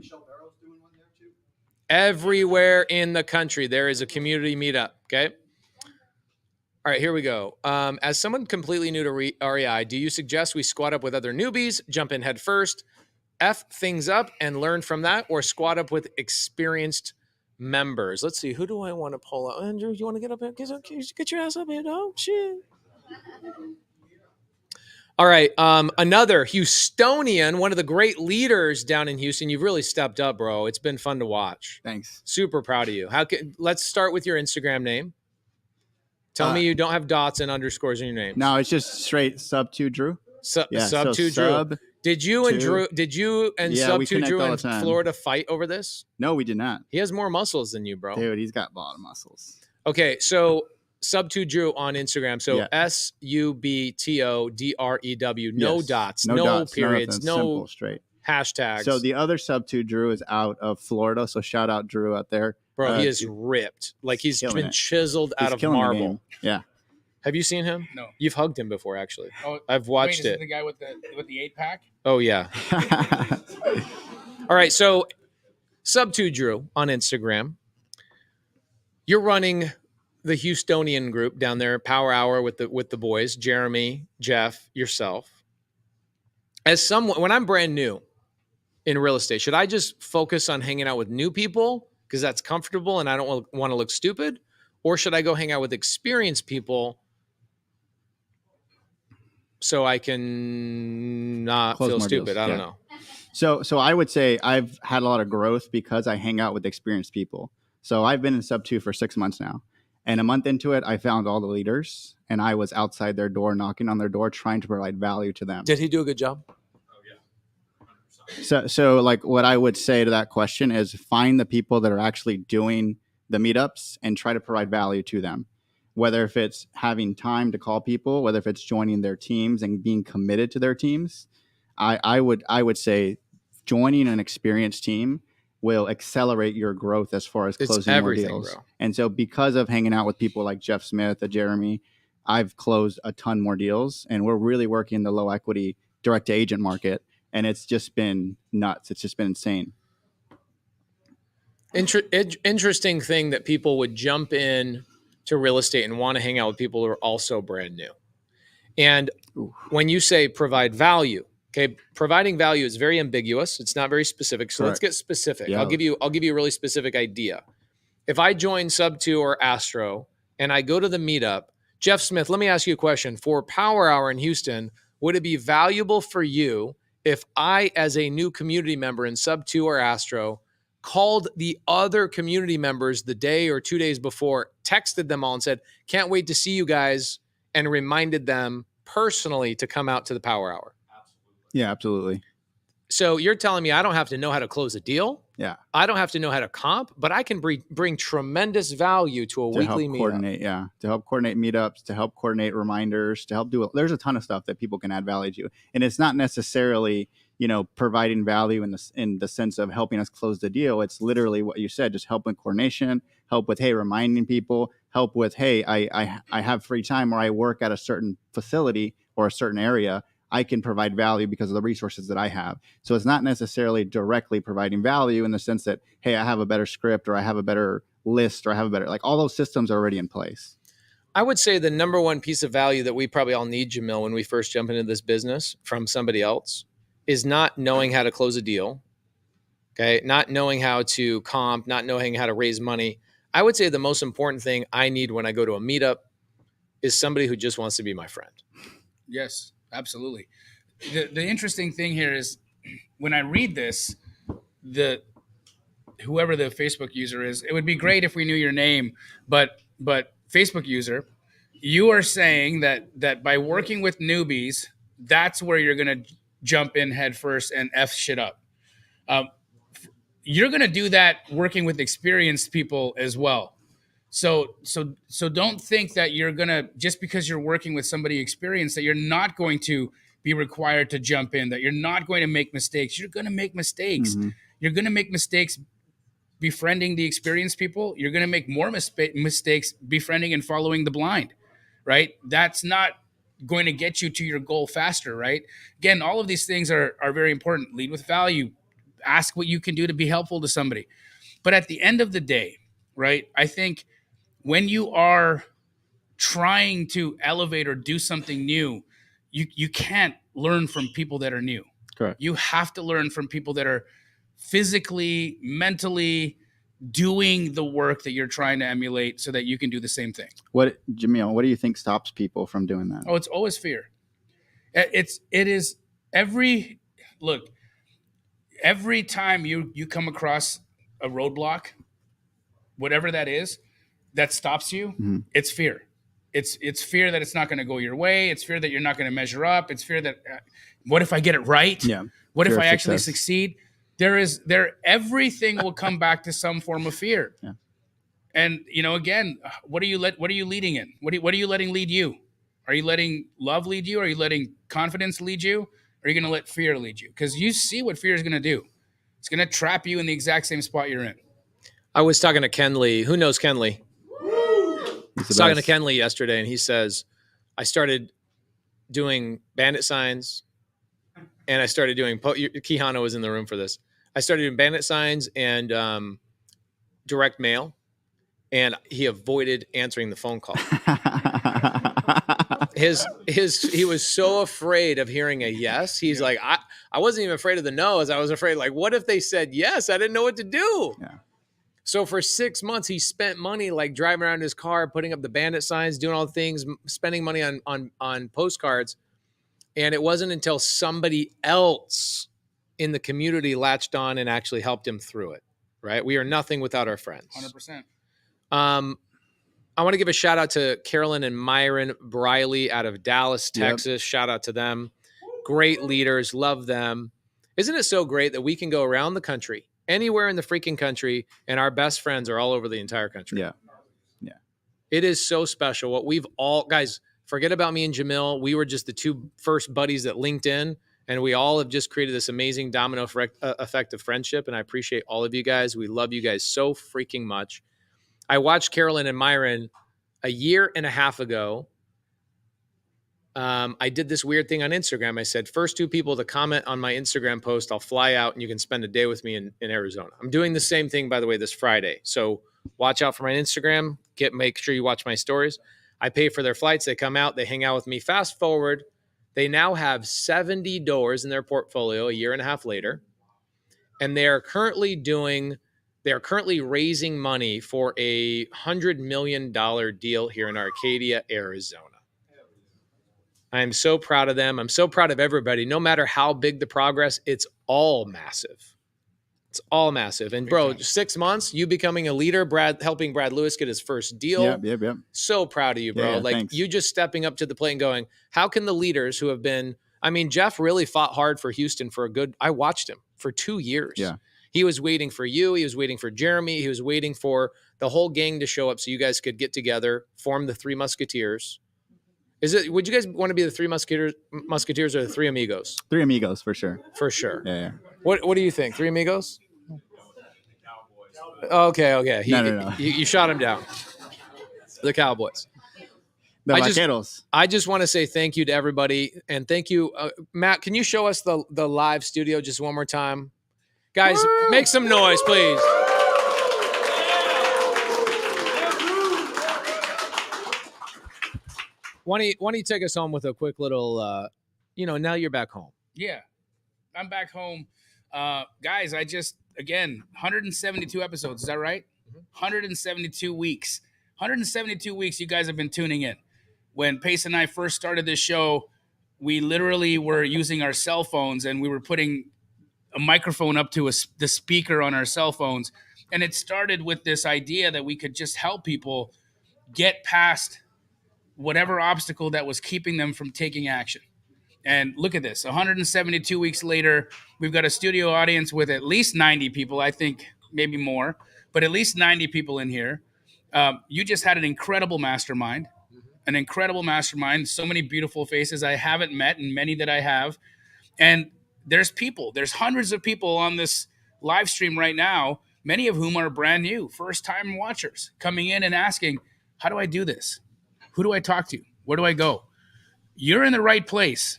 Everywhere in the country, there is a community meetup. Okay. All right, here we go. As someone completely new to REI, do you suggest we squat up with other newbies, jump in head first, F things up and learn from that, or squat up with experienced members? Let's see. Who do I want to pull out? Andrew, you want to get up here? Get your ass up here. Oh, shit. All right. Another Houstonian, one of the great leaders down in Houston. You've really stepped up, bro. It's been fun to watch. Thanks. Super proud of you. Let's start with your Instagram name. Tell me you don't have dots and underscores in your name. No, it's just straight subto Drew. Subto Drew. Sub Did you and Drew? Did you and Subto Drew in Florida fight over this? No, we did not. He has more muscles than you, bro. Dude, he's got a lot of muscles. Okay, so Subto Drew on Instagram. So SUBTODREW. No dots, no periods, no simple, straight hashtags. So the other Subto Drew is out of Florida. So shout out Drew out there. Bro, he is ripped. Like he's been chiseled out of marble. Yeah. Have you seen him? No. You've hugged him before, actually. Oh, I've watched it. The guy with the 8-pack? Oh yeah. All right, so Subto Drew on Instagram. You're running the Houstonian group down there, Power Hour with the boys, Jeremy, Jeff, yourself. As someone, when I'm brand new in real estate, should I just focus on hanging out with new people because that's comfortable and I don't want to look stupid? Or should I go hang out with experienced people so I can not feel stupid? Deals. I don't know. So I would say I've had a lot of growth because I hang out with experienced people. So I've been in Subto for 6 months now. And a month into it, I found all the leaders and I was outside their door, knocking on their door, trying to provide value to them. Did he do a good job? So like what I would say to that question is find the people that are actually doing the meetups and try to provide value to them. Whether if it's having time to call people, whether if it's joining their teams and being committed to their teams, I would say joining an experienced team will accelerate your growth as far as closing more deals. Bro. And so because of hanging out with people like Jeff Smith, Jeremy, I've closed a ton more deals and we're really working the low equity direct to agent market. And it's just been nuts. It's just been insane. Interesting thing that people would jump in to real estate and want to hang out with people who are also brand new. And when you say provide value, okay, providing value is very ambiguous. It's not very specific. So let's get specific. Yeah. I'll give you a really specific idea. If I join Subto or Astro and I go to the meetup, Jeff Smith, let me ask you a question. For Power Hour in Houston, would it be valuable for you if I, as a new community member in Subto or Astro, called the other community members the day or 2 days before, texted them all and said, can't wait to see you guys, and reminded them personally to come out to the Power Hour? Yeah, absolutely. So you're telling me I don't have to know how to close a deal? Yeah. I don't have to know how to comp, but I can bring tremendous value to a weekly meetup. Coordinate, yeah. To help coordinate meetups, to help coordinate reminders, to help do it. There's a ton of stuff that people can add value to. And it's not necessarily, providing value in the sense of helping us close the deal. It's literally what you said, just help with coordination, help with, hey, reminding people, help with, hey, I have free time or I work at a certain facility or a certain area. I can provide value because of the resources that I have. So it's not necessarily directly providing value in the sense that, hey, I have a better script or I have a better list or I have a better, like all those systems are already in place. I would say the number one piece of value that we probably all need, Jamil, when we first jump into this business from somebody else is not knowing how to close a deal. Okay. Not knowing how to comp, not knowing how to raise money. I would say the most important thing I need when I go to a meetup is somebody who just wants to be my friend. Yes. Absolutely. The interesting thing here is when I read this, whoever the Facebook user is, it would be great if we knew your name, but Facebook user, you are saying that by working with newbies, that's where you're going to jump in head first and F shit up. You're going to do that working with experienced people as well. So don't think that you're going to, just because you're working with somebody experienced, that you're not going to be required to jump in, that you're not going to make mistakes. You're going to make mistakes. Mm-hmm. You're going to make mistakes befriending the experienced people. You're going to make more mistakes befriending and following the blind, right? That's not going to get you to your goal faster, right? Again, all of these things are very important. Lead with value. Ask what you can do to be helpful to somebody. But at the end of the day, right, I think when you are trying to elevate or do something new, you can't learn from people that are new. Correct. You have to learn from people that are physically, mentally doing the work that you're trying to emulate so that you can do the same thing. Jamil, what do you think stops people from doing that? Oh, it's always fear. It is every time you come across a roadblock, whatever that is, that stops you, it's fear. It's fear that it's not going to go your way. It's fear that you're not going to measure up. It's fear that what if I get it right? Yeah. What Fear if of I actually success. succeed? Everything will come back to some form of fear. Yeah. And again, what are you leading in? What are you letting lead you? Are you letting love lead you? Are you letting confidence lead you? Or are you going to let fear lead you? Because you see what fear is going to do. It's going to trap you in the exact same spot you're in. I was talking to Ken Lee. Who knows Ken Lee? I was talking to Ken Lee yesterday, and he says, I started doing bandit signs, and I started doing Kihano was in the room for this. I started doing bandit signs and direct mail, and he avoided answering the phone call. He was so afraid of hearing a yes. He's like, I wasn't even afraid of the no's. I was afraid, like, what if they said yes? I didn't know what to do. Yeah. So for 6 months, he spent money like driving around in his car, putting up the bandit signs, doing all the things, spending money on postcards. And it wasn't until somebody else in the community latched on and actually helped him through it, right? We are nothing without our friends. 100%. I want to give a shout out to Carolyn and Myron Briley out of Dallas, Texas. Yep. Shout out to them. Great leaders. Love them. Isn't it so great that we can go around the country, anywhere in the freaking country, and our best friends are all over the entire country? Yeah. Yeah. It is so special. What we've all, guys, forget about me and Jamil. We were just the two first buddies that linked in, and we all have just created this amazing domino effect of friendship. And I appreciate all of you guys. We love you guys so freaking much. I watched Carolyn and Myron a year and a half ago. I did this weird thing on Instagram. I said, first 2 people to comment on my Instagram post, I'll fly out and you can spend a day with me in Arizona. I'm doing the same thing, by the way, this Friday. So watch out for my Instagram. Make sure you watch my stories. I pay for their flights. They come out. They hang out with me. Fast forward, they now have 70 doors in their portfolio a year and a half later. And they are currently raising money for a $100 million deal here in Arcadia, Arizona. I'm so proud of them. I'm so proud of everybody. No matter how big the progress, it's all massive. It's all massive. And bro, 6 months, you becoming a leader, helping Brad Lewis get his first deal. Yep. So proud of you, bro. Yeah, like thanks. You just stepping up to the plate and going, how can the leaders who have been, Jeff really fought hard for Houston I watched him for 2 years. Yeah. He was waiting for you. He was waiting for Jeremy. He was waiting for the whole gang to show up so you guys could get together, form the Three Musketeers. Would you guys want to be the Three Musketeers or the Three Amigos? Three Amigos for sure. For sure. Yeah. What do you think? Three Amigos? Okay. No. You shot him down. The Cowboys. The Vaqueros. I just want to say thank you to everybody. And thank you. Matt, can you show us the live studio just one more time? Guys, make some noise, please. Why don't you take us home with a quick little, now you're back home. Yeah, I'm back home. Guys, 172 episodes. Is that right? 172 weeks. 172 weeks you guys have been tuning in. When Pace and I first started this show, we literally were using our cell phones and we were putting a microphone up to the speaker on our cell phones. And it started with this idea that we could just help people get past whatever obstacle that was keeping them from taking action. And look at this, 172 weeks later, we've got a studio audience with at least 90 people, I think maybe more, but at least 90 people in here. You just had an incredible mastermind, so many beautiful faces I haven't met and many that I have. And there's hundreds of people on this live stream right now, many of whom are brand new, first-time watchers coming in and asking, how do I do this? Who do I talk to? Where do I go? You're in the right place.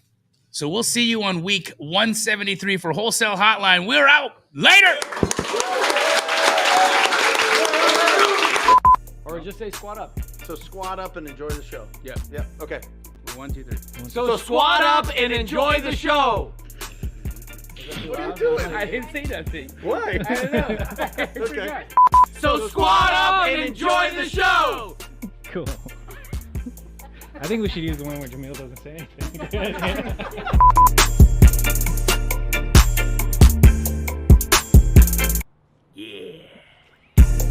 So we'll see you on week 173 for Wholesale Hotline. We're out. Later. Or just say squat up. So squat up and enjoy the show. Yeah. Yeah. Okay. 1, 2, 3. So squat up and enjoy the show. What are you doing? I didn't say nothing. Why? I don't know. Okay. So squat up and enjoy the show. Cool. I think we should use the one where Jamil doesn't say anything.